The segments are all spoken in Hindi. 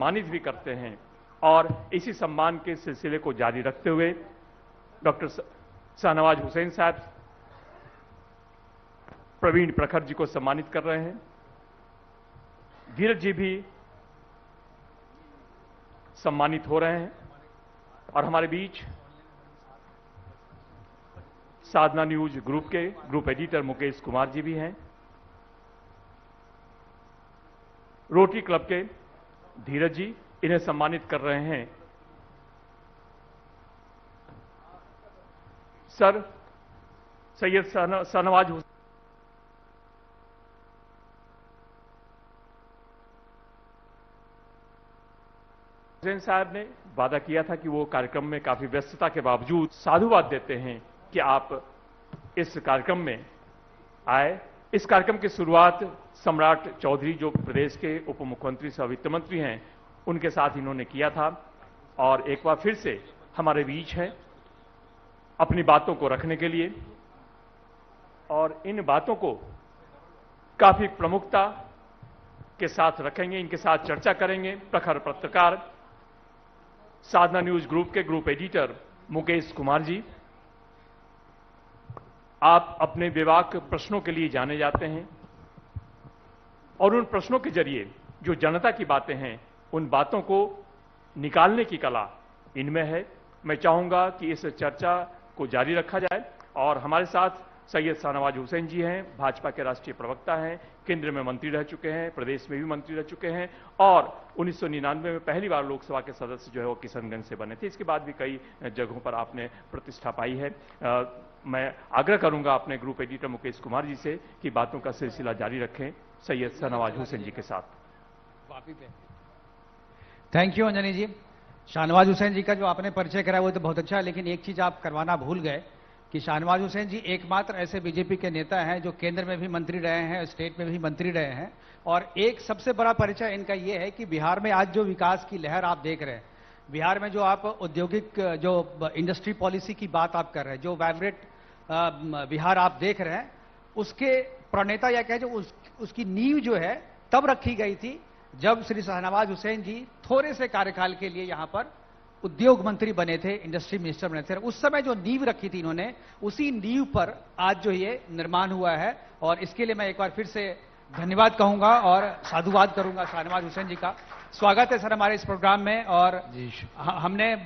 सम्मानित भी करते हैं और इसी सम्मान के सिलसिले को जारी रखते हुए डॉक्टर शाहनवाज हुसैन साहब प्रवीण प्रखर जी को सम्मानित कर रहे हैं। धीरज जी भी सम्मानित हो रहे हैं और हमारे बीच साधना न्यूज ग्रुप के ग्रुप एडिटर मुकेश कुमार जी भी हैं। रोटरी क्लब के धीरज जी इन्हें सम्मानित कर रहे हैं। सर सैयद शाहनवाज हुसैन साहब ने वादा किया था कि वो कार्यक्रम में काफी व्यस्तता के बावजूद साधुवाद देते हैं कि आप इस कार्यक्रम में आए। इस कार्यक्रम की शुरुआत सम्राट चौधरी जो प्रदेश के उप मुख्यमंत्री सह वित्त मंत्री हैं उनके साथ इन्होंने किया था और एक बार फिर से हमारे बीच हैं अपनी बातों को रखने के लिए और इन बातों को काफी प्रमुखता के साथ रखेंगे, इनके साथ चर्चा करेंगे। प्रखर पत्रकार साधना न्यूज ग्रुप के ग्रुप एडिटर मुकेश कुमार जी, आप अपने विवाक प्रश्नों के लिए जाने जाते हैं और उन प्रश्नों के जरिए जो जनता की बातें हैं उन बातों को निकालने की कला इनमें है। मैं चाहूंगा कि इस चर्चा को जारी रखा जाए और हमारे साथ सैयद शाहनवाज हुसैन जी हैं, भाजपा के राष्ट्रीय प्रवक्ता हैं, केंद्र में मंत्री रह चुके हैं, प्रदेश में भी मंत्री रह चुके हैं और 1999 में पहली बार लोकसभा के सदस्य जो है वो किशनगंज से बने थे। इसके बाद भी कई जगहों पर आपने प्रतिष्ठा पाई है। मैं आग्रह करूंगा अपने ग्रुप एडिटर मुकेश कुमार जी से कि बातों का सिलसिला जारी रखें सैयद शाहनवाज हुसैन जी के साथ। थैंक यू अंजनी जी। शाहनवाज हुसैन जी का जो आपने परिचय कराया वो तो बहुत अच्छा है, लेकिन एक चीज आप करवाना भूल गए कि शाहनवाज हुसैन जी एकमात्र ऐसे बीजेपी के नेता हैं जो केंद्र में भी मंत्री रहे हैं, स्टेट में भी मंत्री रहे हैं। और एक सबसे बड़ा परिचय इनका यह है कि बिहार में आज जो विकास की लहर आप देख रहे हैं, बिहार में जो आप औद्योगिक जो इंडस्ट्री पॉलिसी की बात आप कर रहे हैं, जो वाइब्रेंट बिहार आप देख रहे हैं, उसके प्रणेता या कहे जो उसकी नींव जो है तब रखी गई थी जब श्री शाहनवाज हुसैन जी थोड़े से कार्यकाल के लिए यहां पर उद्योग मंत्री बने थे, इंडस्ट्री मिनिस्टर बने थे। उस समय जो नींव रखी थी इन्होंने, उसी नींव पर आज जो ये निर्माण हुआ है और इसके लिए मैं एक बार फिर से धन्यवाद कहूंगा और साधुवाद करूंगा शाहनवाज हुसैन जी का। स्वागत है सर हमारे इस प्रोग्राम में। और हमने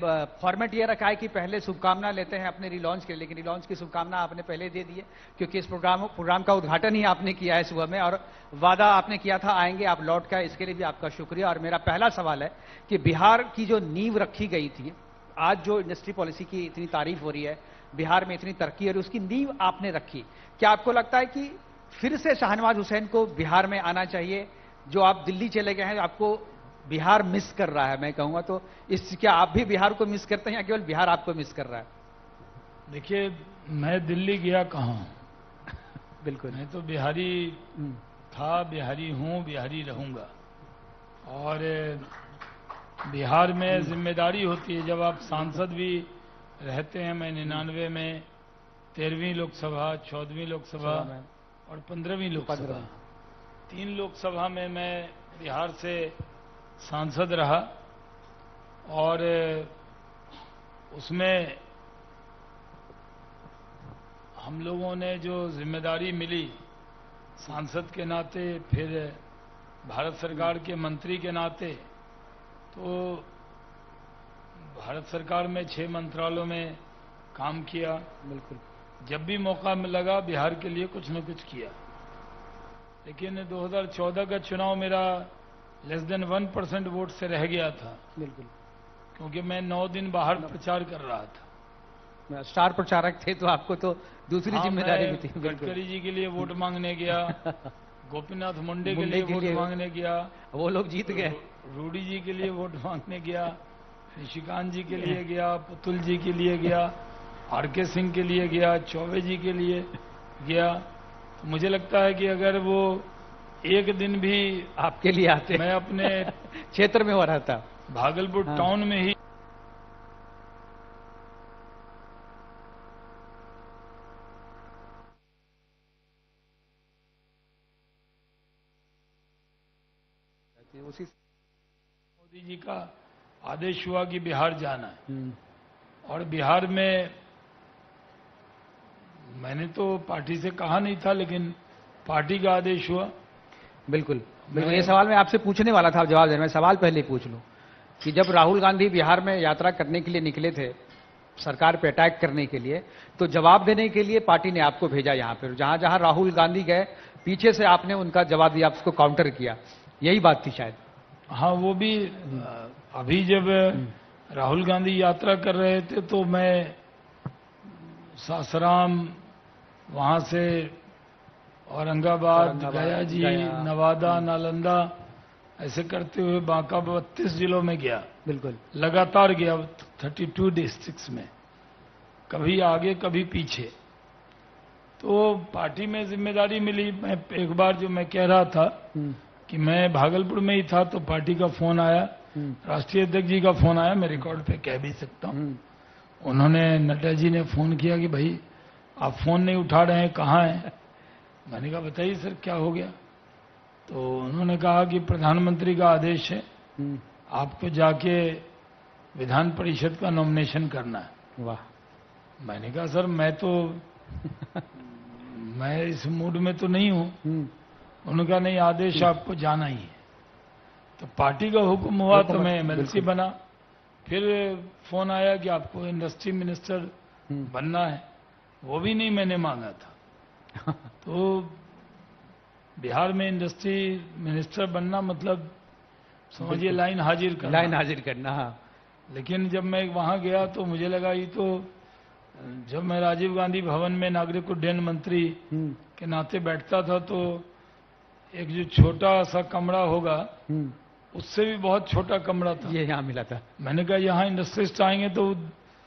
फॉर्मेट ये रखा है कि पहले शुभकामना लेते हैं अपने रिलॉन्च के लिए, लेकिन रिलॉन्च की शुभकामना आपने पहले दे दी है क्योंकि इस प्रोग्राम का उद्घाटन ही आपने किया है सुबह में और वादा आपने किया था आएंगे, आप लौट कर, इसके लिए भी आपका शुक्रिया। और मेरा पहला सवाल है कि बिहार की जो नींव रखी गई थी, आज जो इंडस्ट्री पॉलिसी की इतनी तारीफ हो रही है, बिहार में इतनी तरक्की हो रही है, उसकी नींव आपने रखी। क्या आपको लगता है कि फिर से शाहनवाज हुसैन को बिहार में आना चाहिए? जो आप दिल्ली चले गए हैं, आपको बिहार मिस कर रहा है मैं कहूंगा, तो क्या आप भी बिहार को मिस करते हैं या केवल बिहार आपको मिस कर रहा है? देखिए, मैं दिल्ली गया कहां बिल्कुल, मैं तो बिहारी था, बिहारी हूं, बिहारी रहूंगा। और बिहार में जिम्मेदारी होती है, जब आप सांसद भी रहते हैं। मैं 99 में 13वीं लोकसभा, 14वीं लोकसभा और 15वीं लोकसभा, 3 लोकसभा में मैं बिहार से सांसद रहा और उसमें हम लोगों ने जो जिम्मेदारी मिली सांसद के नाते, फिर भारत सरकार के मंत्री के नाते, तो भारत सरकार में 6 मंत्रालयों में काम किया। बिल्कुल, जब भी मौका लगा बिहार के लिए कुछ न कुछ किया। लेकिन 2014 का चुनाव मेरा लेस देन 1% वोट से रह गया था। बिल्कुल, क्योंकि मैं 9 दिन बाहर प्रचार कर रहा था। स्टार प्रचारक थे तो आपको तो दूसरी जिम्मेदारी भी थी। गडकरी जी के लिए वोट मांगने गया, गोपीनाथ मुंडे के लिए वोट मांगने गया, वो लोग जीत गए। रूडी जी के लिए वोट मांगने गया, निशिकांत जी के लिए गया, पुतुल जी के लिए गया, आरके सिंह के लिए गया, चौबे जी के लिए गया। तो मुझे लगता है कि अगर वो एक दिन भी आपके लिए आते, मैं अपने क्षेत्र में हो रहा था, भागलपुर टाउन में ही उसी मोदी जी जी का आदेश हुआ कि बिहार जाना है, और बिहार में मैंने तो पार्टी से कहा नहीं था, लेकिन पार्टी का आदेश हुआ। बिल्कुल बिल्कुल, ये सवाल मैं आपसे पूछने वाला था, आप जवाब देना। मैं सवाल पहले ही पूछ लूं कि जब राहुल गांधी बिहार में यात्रा करने के लिए निकले थे, सरकार पे अटैक करने के लिए, तो जवाब देने के लिए पार्टी ने आपको भेजा यहां पर। जहां जहां राहुल गांधी गए, पीछे से आपने उनका जवाब दिया, उसको काउंटर किया, यही बात थी शायद। हाँ, वो भी अभी जब राहुल गांधी यात्रा कर रहे थे तो मैं सासाराम, वहां से औरंगाबाद, गया जी, नवादा, नालंदा, ऐसे करते हुए बांका 32 जिलों में गया। बिल्कुल, लगातार गया 32 डिस्ट्रिक्ट्स में, कभी आगे कभी पीछे। तो पार्टी में जिम्मेदारी मिली। मैं एक बार जो मैं कह रहा था कि मैं भागलपुर में ही था तो पार्टी का फोन आया, राष्ट्रीय अध्यक्ष जी का फोन आया, मैं रिकॉर्ड पे कह भी सकता हूँ। उन्होंने, नड्डा जी ने फोन किया कि भाई आप फोन नहीं उठा रहे हैं, कहाँ हैं? मैंने कहा बताइए सर क्या हो गया? तो उन्होंने कहा कि प्रधानमंत्री का आदेश है, आपको जाके विधान परिषद का नॉमिनेशन करना है। वाह। मैंने कहा सर मैं इस मूड में तो नहीं हूं। उन्होंने कहा नहीं, आदेश आपको जाना ही है। तो पार्टी का हुक्म हुआ तो मैं एमएलसी बना। फिर फोन आया कि आपको इंडस्ट्री मिनिस्टर बनना है, वो भी नहीं मैंने मांगा था। तो बिहार में इंडस्ट्री मिनिस्टर बनना मतलब समझिए लाइन हाजिर करना। लाइन हाजिर करना, हाँ। लेकिन जब मैं वहां गया तो मुझे लगा ये तो, जब मैं राजीव गांधी भवन में नागरिक उड्डयन मंत्री के नाते बैठता था तो एक जो छोटा सा कमरा होगा, उससे भी बहुत छोटा कमरा था, ये यहाँ मिला था। मैंने कहा यहाँ इंडस्ट्रिस्ट आएंगे तो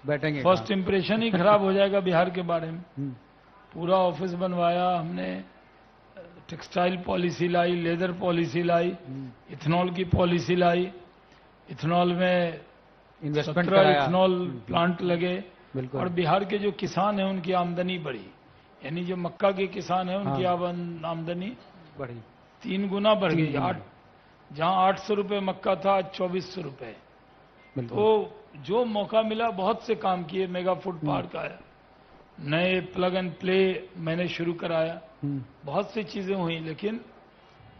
बैठेंगे, फर्स्ट इंप्रेशन ही खराब हो जाएगा बिहार के बारे में। पूरा ऑफिस बनवाया हमने, टेक्सटाइल पॉलिसी लाई, लेदर पॉलिसी लाई, इथेनॉल की पॉलिसी लाई, इथेनॉल में इन्वेस्टमेंट 17 इथेनॉल प्लांट लगे, बिल्कुल। और बिहार के जो किसान हैं उनकी आमदनी बढ़ी। यानी जो मक्का के किसान हैं उनकी आमदनी बढ़ी, 3 गुना बढ़ गई। जहां 800 रुपए मक्का था, आज 2400 रुपए। तो जो मौका मिला बहुत से काम किए। मेगा फूड पार्क आया, नए प्लग एंड प्ले मैंने शुरू कराया, बहुत सी चीजें हुई। लेकिन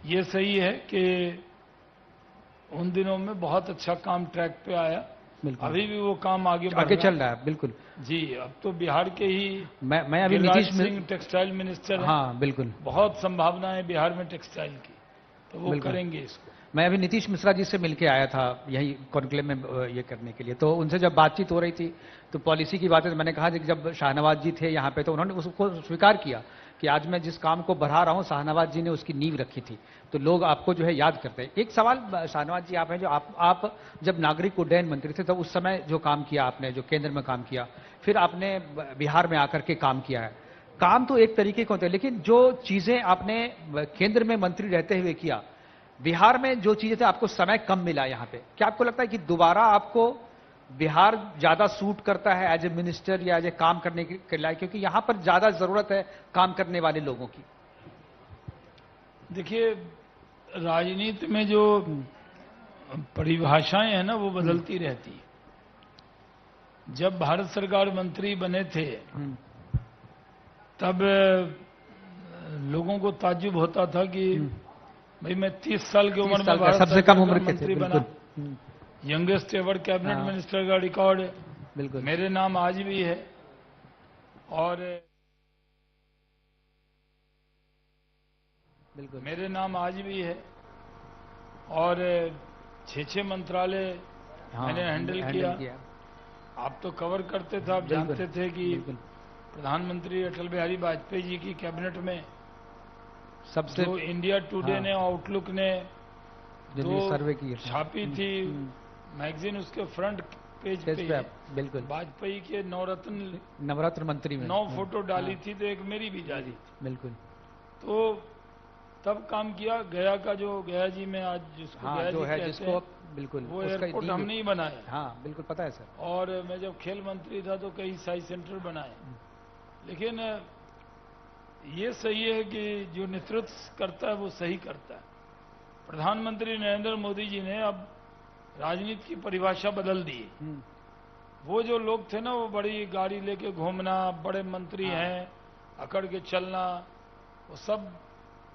ये सही है कि उन दिनों में बहुत अच्छा काम ट्रैक पे आया। अभी भी वो काम आगे चल रहा है। बिल्कुल जी। अब तो बिहार के ही मैं अभी नीतीश सिंह टेक्सटाइल मिनिस्टर हैं। हाँ बिल्कुल, बहुत संभावना है बिहार में टेक्सटाइल की, तो वो करेंगे इसको। मैं अभी नीतीश मिश्रा जी से मिलके आया था यही कॉन्क्लेव में ये करने के लिए। तो उनसे जब बातचीत हो रही थी तो पॉलिसी की बातें, मैंने कहा कि जब शाहनवाज जी थे यहाँ पे तो उन्होंने उसको स्वीकार किया कि आज मैं जिस काम को बढ़ा रहा हूँ, शाहनवाज जी ने उसकी नींव रखी थी, तो लोग आपको जो है याद करते हैं। एक सवाल शाहनवाज जी, आप हैं जो आप जब नागरिक उड्डयन मंत्री थे तब उस समय जो काम किया आपने, जो केंद्र में काम किया, फिर आपने बिहार में आकर के काम किया है, काम तो एक तरीके के होते हैं, लेकिन जो चीजें आपने केंद्र में मंत्री रहते हुए किया, बिहार में जो चीजें थे आपको समय कम मिला यहाँ पे, क्या आपको लगता है कि दोबारा आपको बिहार ज्यादा सूट करता है एज ए मिनिस्टर या एज ए काम करने के लिए, क्योंकि यहां पर ज्यादा जरूरत है काम करने वाले लोगों की? देखिए, राजनीति में जो परिभाषाएं हैं ना वो बदलती रहती है। जब भारत सरकार मंत्री बने थे तब लोगों को ताज्जुब होता था कि भाई मैं 30 साल की उम्र में भारत सबसे कम उम्र के मंत्री बना, यंगेस्ट एवर कैबिनेट मिनिस्टर का रिकॉर्ड बिल्कुल मेरे नाम आज भी है। और बिल्कुल मेरे नाम आज भी है। और 6 मंत्रालय मैंने हैंडल किया। आप तो कवर करते थे, आप जानते थे कि प्रधानमंत्री अटल बिहारी वाजपेयी जी की कैबिनेट में सबसे जो इंडिया टुडे ने, आउटलुक ने जो सर्वे की छापी थी मैगजीन, उसके फ्रंट पेज पे बिल्कुल वाजपेयी के नवरत्न मंत्री में 9 फोटो डाली थी, तो एक मेरी भी डाली। बिल्कुल। तो तब काम किया। गया का जो गया जी में आज जिसको गया जी कहते हैं, बिल्कुल वो एयरपोर्ट हमने ही बनाया। हाँ बिल्कुल पता है सर। और मैं जब खेल मंत्री था तो कई साइंस सेंटर बनाए। लेकिन ये सही है कि जो नेतृत्व करता है वो सही करता है। प्रधानमंत्री नरेंद्र मोदी जी ने अब राजनीति की परिभाषा बदल दी है। वो जो लोग थे ना, वो बड़ी गाड़ी लेके घूमना, बड़े मंत्री हैं, अकड़ के चलना, वो सब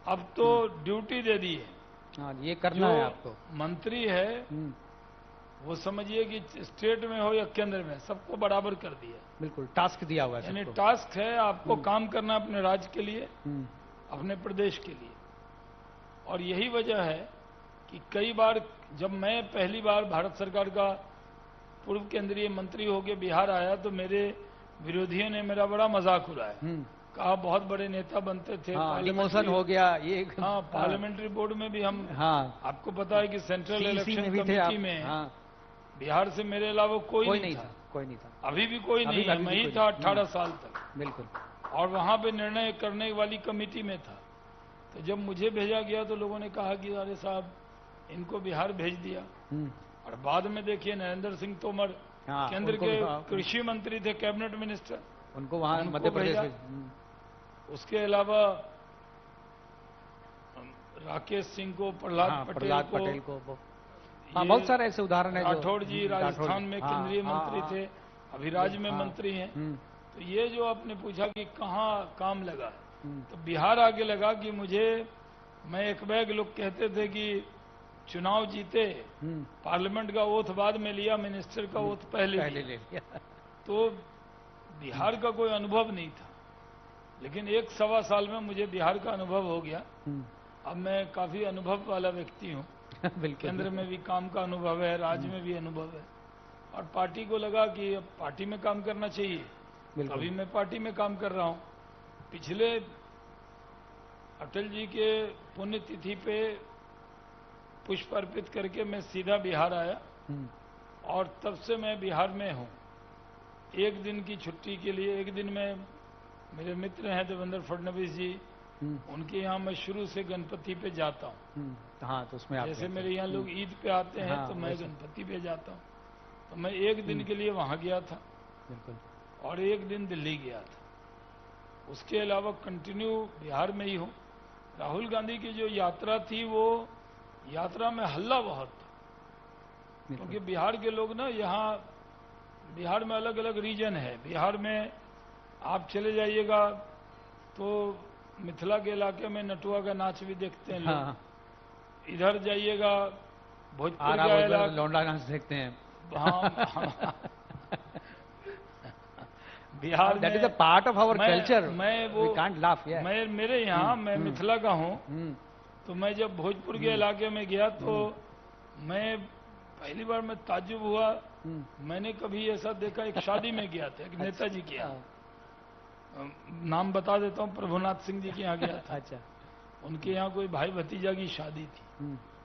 अब तो ड्यूटी दे दी है। हाँ, ये करना है आपको। मंत्री है वो समझिए कि स्टेट में हो या केंद्र में, सबको बराबर कर दिया। बिल्कुल टास्क दिया हुआ है यानी सबको। टास्क है, आपको काम करना अपने राज्य के लिए, अपने प्रदेश के लिए। और यही वजह है कि कई बार जब मैं पहली बार भारत सरकार का पूर्व केंद्रीय मंत्री होकर बिहार आया तो मेरे विरोधियों ने मेरा बड़ा मजाक उड़ाया, कहा बहुत बड़े नेता बनते थे। हाँ, डिमोशन हो गया ये। हाँ, पार्लियामेंट्री बोर्ड में भी हम, हाँ, आपको पता है कि सेंट्रल इलेक्शन कमेटी में हाँ, बिहार से मेरे अलावा कोई नहीं था। कोई नहीं था। अभी भी कोई नहीं है, मैं ही था 18 साल तक। बिल्कुल। और वहां पे निर्णय करने वाली कमेटी में था। तो जब मुझे भेजा गया तो लोगों ने कहा कि अरे साहब इनको बिहार भेज दिया। और बाद में देखिए नरेंद्र सिंह तोमर केंद्र के कृषि मंत्री थे, कैबिनेट मिनिस्टर, उनको वहां मध्य प्रदेश में। उसके अलावा राकेश सिंह को, प्रहलाद पटेल को हाँ, बहुत सारे ऐसे उदाहरण है। राठौड़ जी राजस्थान में केंद्रीय मंत्री थे, अभी राज्य में मंत्री हैं। तो ये जो आपने पूछा कि कहाँ काम लगा, तो बिहार आगे लगा कि मुझे, मैं एक बैग लोग कहते थे कि चुनाव जीते, पार्लियामेंट का ओथ बाद में लिया, मिनिस्टर का ओथ पहले लिया। तो बिहार का कोई अनुभव नहीं था, लेकिन 1-1.25 साल में मुझे बिहार का अनुभव हो गया। अब मैं काफी अनुभव वाला व्यक्ति हूँ। केंद्र में भी काम का अनुभव है, राज्य में भी अनुभव है। और पार्टी को लगा कि अब पार्टी में काम करना चाहिए, अभी मैं पार्टी में काम कर रहा हूँ। पिछले अटल जी के पुण्यतिथि पे पुष्प अर्पित करके मैं सीधा बिहार आया, और तब से मैं बिहार में हूँ। एक दिन की छुट्टी के लिए, एक दिन में, मेरे मित्र हैं देवेंद्र फडणवीस जी, उनके यहाँ मैं शुरू से गणपति पे जाता हूँ। हाँ, तो उसमें जैसे मेरे यहाँ लोग ईद पे आते हैं, तो मैं गणपति पे जाता हूँ। तो मैं एक दिन के लिए वहां गया था, और एक दिन दिल्ली गया था। उसके अलावा कंटिन्यू बिहार में ही हूँ। राहुल गांधी की जो यात्रा थी, वो यात्रा में हल्ला बहुत था, क्योंकि बिहार के लोग ना, यहाँ बिहार में अलग अलग रीजन है। बिहार में आप चले जाइएगा तो मिथिला के इलाके में नटुआ का नाच भी देखते हैं लोग। हाँ। इधर जाइएगा भोजपुर का इलाका, लौंडा नाच देखते हैं। हाँ, Bihar that is a part of our culture. मैं वो वी कांट लाफ। मैं, मेरे यहाँ, मैं मिथिला का हूँ, तो मैं जब भोजपुर के इलाके में गया तो मैं पहली बार मैं ताज्जुब हुआ। मैंने कभी ऐसा देखा, एक शादी में गया था, एक नेताजी के यहाँ, नाम बता देता हूँ, प्रभुनाथ सिंह जी के यहाँ गया था। अच्छा। उनके यहाँ कोई भाई भतीजा की शादी थी,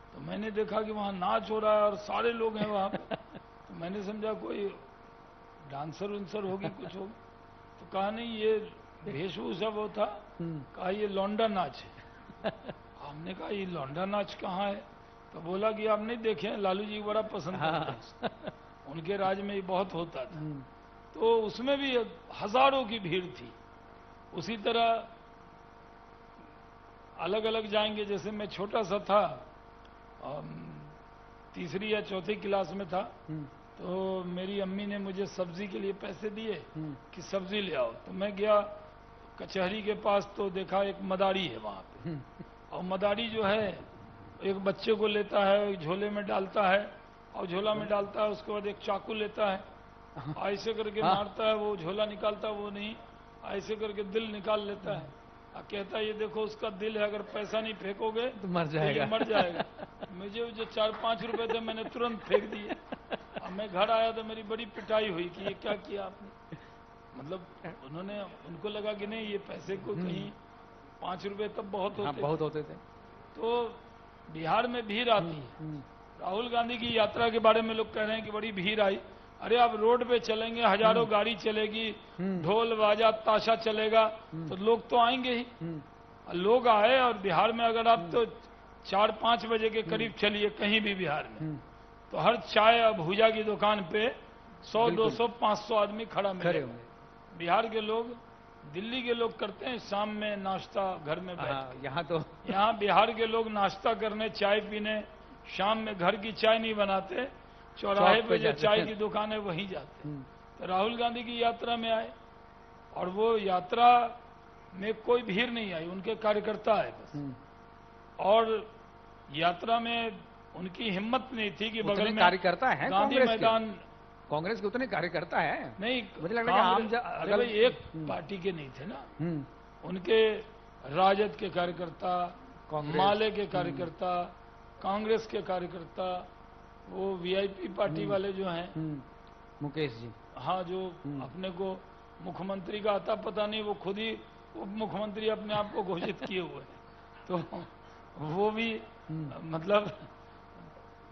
तो मैंने देखा कि वहाँ नाच हो रहा है और सारे लोग हैं वहाँ पे। तो मैंने समझा कोई डांसर उन्सर होगी, कुछ होगी। तो कहा नहीं, ये वेशभूषा वो था। कहा ये लौंडा नाच है। हमने कहा ये लौंडा नाच कहाँ है? तो बोला कि आप नहीं देखे, लालू जी बड़ा पसंद करते हैं, उनके राज्य में ये बहुत होता था। तो उसमें भी हजारों की भीड़ थी। उसी तरह अलग अलग जाएंगे, जैसे मैं छोटा सा था, तीसरी या चौथी क्लास में था, तो मेरी अम्मी ने मुझे सब्जी के लिए पैसे दिए कि सब्जी ले आओ। तो मैं गया कचहरी के पास, तो देखा एक मदारी है वहां पे, और मदारी जो है एक बच्चे को लेता है, एक झोले में डालता है, और झोला में डालता है, उसके बाद एक चाकू लेता है, ऐसे करके मारता है, वो झोला निकालता है, वो नहीं, ऐसे करके दिल निकाल लेता है, और कहता है ये देखो उसका दिल है, अगर पैसा नहीं फेंकोगे तो मर जाएगा। मर जाएगा। मुझे जो 4-5 रुपए थे मैंने तुरंत फेंक दिए। अब मैं घर आया तो मेरी बड़ी पिटाई हुई कि ये क्या किया आपने। मतलब उन्होंने, उनको लगा कि नहीं ये पैसे को कहीं 5 रुपए तब बहुत होते, बहुत होते थे। तो बिहार में भीड़ आती है। राहुल गांधी की यात्रा के बारे में लोग कह रहे हैं कि बड़ी भीड़ आई। अरे आप रोड पे चलेंगे, हजारों गाड़ी चलेगी, ढोल बाजा ताशा चलेगा, तो लोग तो आएंगे ही। लोग आए, और बिहार में अगर आप तो 4-5 बजे के करीब चलिए कहीं भी बिहार में, तो हर चाय और भूजा की दुकान पे 100-200-500 आदमी खड़ा मिलेगा। बिहार के लोग, दिल्ली के लोग करते हैं शाम में नाश्ता घर में बैठ। यहाँ बिहार के लोग नाश्ता करने, चाय पीने, शाम में घर की चाय नहीं बनाते, चौराहे चौक पे पे जो जाते चाय हैं। की दुकान है वहीं जाते हैं। तो राहुल गांधी की यात्रा में आए और वो यात्रा में कोई भीड़ नहीं आई, उनके कार्यकर्ता आए बस। और यात्रा में उनकी हिम्मत नहीं थी कि बगल उतने में कार्यकर्ता हैं गांधी कांग्रेस के? मैदान कांग्रेस के उतने कार्यकर्ता हैं? नहीं, मुझे लग रहा है कि कांग्रेस- आम अरे भाई एक पार्टी के नहीं थे ना, उनके राजद के कार्यकर्ता, कांग्रेस। माले के कार्यकर्ता, कांग्रेस के कार्यकर्ता, वो वीआईपी पार्टी वाले जो हैं, मुकेश जी। हाँ, जो अपने को मुख्यमंत्री का आता पता नहीं, वो खुद ही उप मुख्यमंत्री अपने आप को घोषित किए हुए हैं। तो वो भी मतलब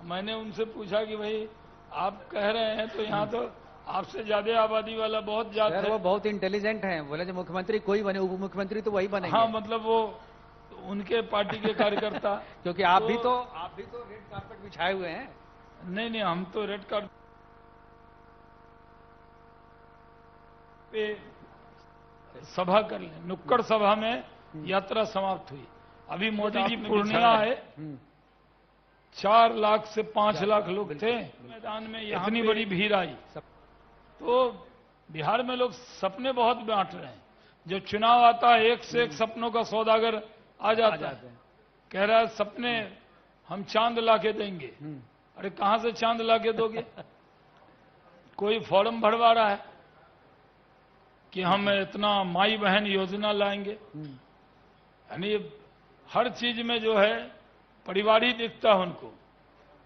मैंने उनसे पूछा कि भाई आप कह रहे हैं तो यहाँ तो आपसे ज्यादा आबादी वाला बहुत ज्यादा सर है। वो बहुत इंटेलिजेंट हैं, बोले जो मुख्यमंत्री कोई बने, उप मुख्यमंत्री तो वही बनेंगे। हाँ, मतलब वो उनके पार्टी के कार्यकर्ता क्योंकि आप भी तो रेड कार्पेट बिछाए हुए हैं। नहीं नहीं, हम तो रेड कार्ड पे सभा कर लें, नुक्कड़ सभा में यात्रा समाप्त हुई। अभी मोदी जी पूर्णिया आए, 4 लाख से 5 लाख लोग थे मैदान में, इतनी बड़ी भीड़ आई। तो बिहार में लोग सपने बहुत बांट रहे हैं। जो चुनाव आता है एक से एक सपनों का सौदागर आ जाता है, कह रहा है सपने हम चांद ला के देंगे। अरे कहां से चांद ला के दोगे? कोई फॉर्म भरवा रहा है कि हम इतना माई बहन योजना लाएंगे। यानी हर चीज में जो है परिवार ही दिखता है उनको।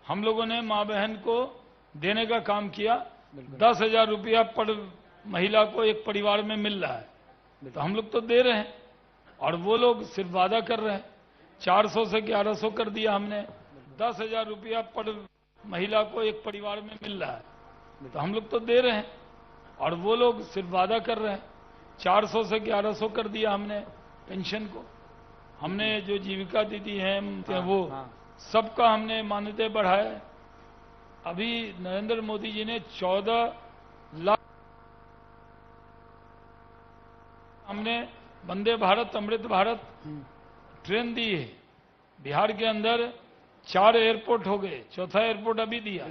हम लोगों ने माँ बहन को देने का काम किया, 10,000 रुपया पर महिला को एक परिवार में मिल रहा है, तो हम लोग तो दे रहे हैं। और वो लोग सिर्फ वादा कर रहे हैं, 400 से 1100 कर दिया हमने, 10,000 रुपया पर महिला को एक परिवार में मिल रहा है, तो हम लोग तो दे रहे हैं। और वो लोग सिर्फ वादा कर रहे हैं, 400 से 1100 कर दिया हमने पेंशन को। हमने जो जीविका दीदी हैं वो सबका हमने मान्यता बढ़ाया। अभी नरेंद्र मोदी जी ने 14 लाख हमने वंदे भारत, अमृत भारत ट्रेन दी है। बिहार के अंदर 4 एयरपोर्ट हो गए, चौथा एयरपोर्ट अभी दिया।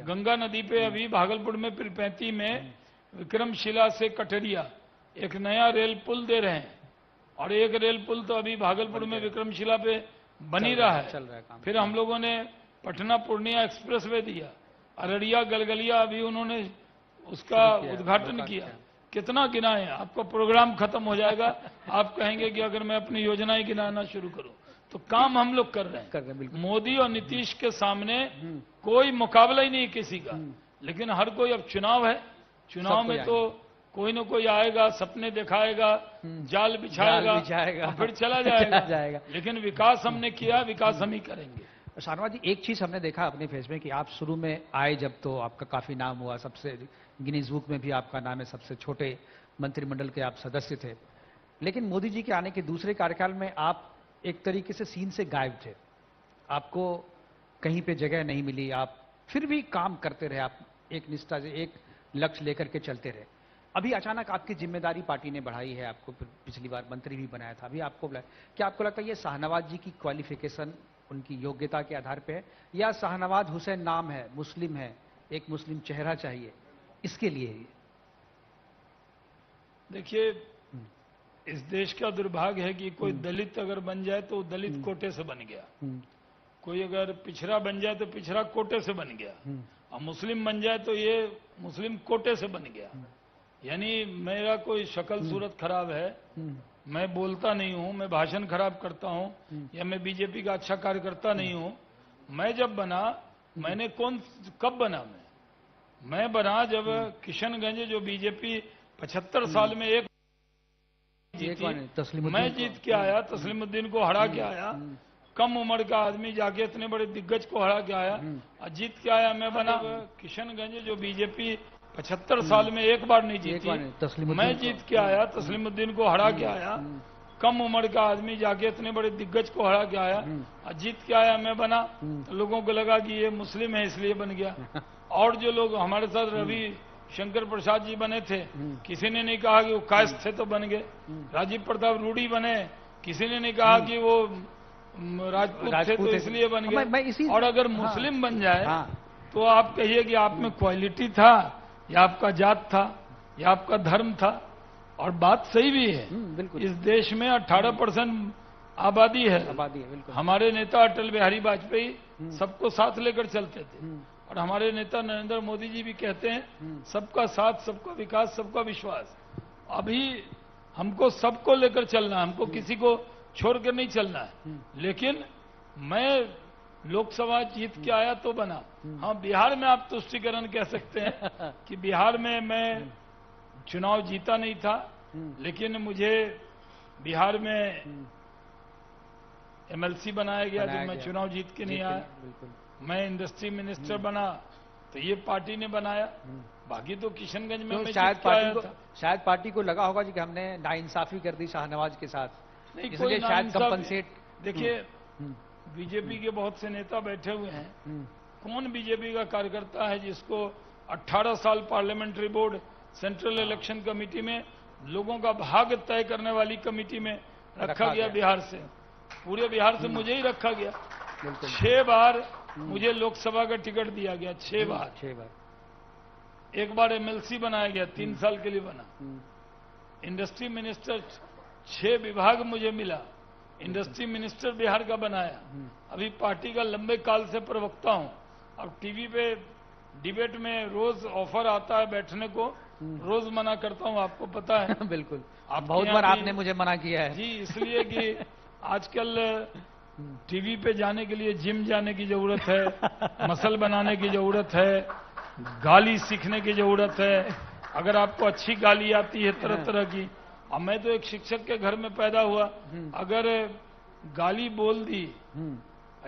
गंगा नदी पे अभी भागलपुर में पीरपैंती में विक्रमशिला से कटरिया एक नया रेल पुल दे रहे हैं। और एक रेल पुल तो अभी भागलपुर में विक्रमशिला पे बन ही रहा है। फिर हम लोगों ने पटना पूर्णिया एक्सप्रेस वे दिया, अररिया गलगलिया अभी उन्होंने उसका उद्घाटन किया। कितना गिनाए, आपका प्रोग्राम खत्म हो जाएगा, आप कहेंगे कि अगर मैं अपनी योजनाएं गिनाना शुरू करूं। तो काम हम लोग कर रहे हैं। मोदी और नीतीश के सामने कोई मुकाबला ही नहीं किसी का। लेकिन हर कोई, अब चुनाव है, चुनाव में तो कोई न कोई आएगा, सपने दिखाएगा, जाल बिछाएगा और फिर चला जाएगा। लेकिन विकास हमने किया, विकास हम ही करेंगे। शाहनवाज जी, एक चीज हमने देखा अपने फेस में कि आप शुरू में आए जब तो आपका काफी नाम हुआ, सबसे गिनीज बुक में भी आपका नाम है, सबसे छोटे मंत्रिमंडल के आप सदस्य थे। लेकिन मोदी जी के आने के दूसरे कार्यकाल में आप एक तरीके से सीन से गायब थे, आपको कहीं पे जगह नहीं मिली, आप फिर भी काम करते रहे, आप एक निष्ठा से एक लक्ष्य लेकर के चलते रहे। अभी अचानक आपकी जिम्मेदारी पार्टी ने बढ़ाई है, आपको पिछली बार मंत्री भी बनाया था, अभी आपको बुलाया। क्या आपको लगता है ये शाहनवाज जी की क्वालिफिकेशन उनकी योग्यता के आधार पे है, या शाहनवाज हुसैन नाम है, मुस्लिम है, एक मुस्लिम चेहरा चाहिए, इसके लिए है? देखिए, इस देश का दुर्भाग्य है कि कोई दलित अगर बन जाए तो दलित कोटे से बन गया, कोई अगर पिछड़ा बन जाए तो पिछड़ा कोटे से बन गया, और मुस्लिम बन जाए तो ये मुस्लिम कोटे से बन गया। यानी मेरा कोई शक्ल सूरत खराब है, मैं बोलता नहीं हूं, मैं भाषण खराब करता हूं, या मैं बीजेपी का अच्छा कार्यकर्ता नहीं हूं। मैं जब बना, मैंने कब बना? मैं बना जब किशनगंज जो बीजेपी 75 साल में एक जीती, मैं जीत के आया, तस्लीमुद्दीन को हरा के आया, कम उम्र का आदमी जाके इतने बड़े दिग्गज को हरा के आया और जीत के आया। मैं बना किशनगंज जो बीजेपी 75 साल में एक बार नहीं जीती, मैं जीत के आया, तस्लीमुद्दीन को हरा के आया, कम उम्र का आदमी जाके इतने बड़े दिग्गज को हरा के आया और जीत के आया। मैं बना तो लोगों को लगा कि ये मुस्लिम है इसलिए बन गया। और जो लोग हमारे साथ रवि शंकर प्रसाद जी बने थे, किसी ने नहीं कहा कि वो कायस्थ थे तो बन गए। राजीव प्रताप रूडी बने, किसी ने नहीं कहा कि वो राजपूत थे तो इसलिए बन गए। और अगर मुस्लिम बन जाए तो आप कहिए कि आप में क्वालिटी था या आपका जात था या आपका धर्म था। और बात सही भी है, बिल्कुल इस देश में 18% आबादी है। बिल्कुल। हमारे नेता अटल बिहारी वाजपेयी सबको साथ लेकर चलते थे, और हमारे नेता नरेंद्र मोदी जी भी कहते हैं सबका साथ, सबका विकास, सबका विश्वास। अभी हमको सबको लेकर चलना है, हमको किसी को छोड़कर नहीं चलना है। लेकिन मैं लोकसभा जीत के आया तो बना। हाँ, बिहार में आप तुष्टिकरण कह सकते हैं कि बिहार में मैं चुनाव जीता नहीं था, लेकिन मुझे बिहार में एमएलसी बनाया गया जब मैं चुनाव जीत के नहीं आया। मैं इंडस्ट्री मिनिस्टर बना तो ये पार्टी ने बनाया। बाकी तो किशनगंज में मैं शायद जीत के आया था। शायद पार्टी को लगा होगा कि हमने नाइंसाफी कर दी शाहनवाज के साथ, नहीं, इसलिए कोई शायद नाइंसाफी- कंपनसेट। देखिए, बीजेपी के बहुत से नेता बैठे हुए हैं। कौन बीजेपी का कार्यकर्ता है जिसको 18 साल parliamentary board, central election committee में, लोगों का भाग्य तय करने वाली कमेटी में रखा गया बिहार से? पूरे बिहार से मुझे ही रखा गया। 6 बार मुझे लोकसभा का टिकट दिया गया, 6 बार। 6 बार। एक बार एमएलसी बनाया गया, 3 साल के लिए बना। इंडस्ट्री मिनिस्टर 6 विभाग मुझे मिला, इंडस्ट्री मिनिस्टर बिहार का बनाया। अभी पार्टी का लंबे काल से प्रवक्ता हूं, और टीवी पे डिबेट में रोज ऑफर आता है बैठने को, रोज मना करता हूं, आपको पता है। बिल्कुल, आपके बहुत यहाँ बार भी- आपने मुझे मना किया है। जी, इसलिए कि आजकल टीवी पे जाने के लिए जिम जाने की जरूरत है, मसल बनाने की जरूरत है, गाली सीखने की जरूरत है। अगर आपको अच्छी गाली आती है तरह तरह की, अब मैं तो एक शिक्षक के घर में पैदा हुआ, अगर गाली बोल दी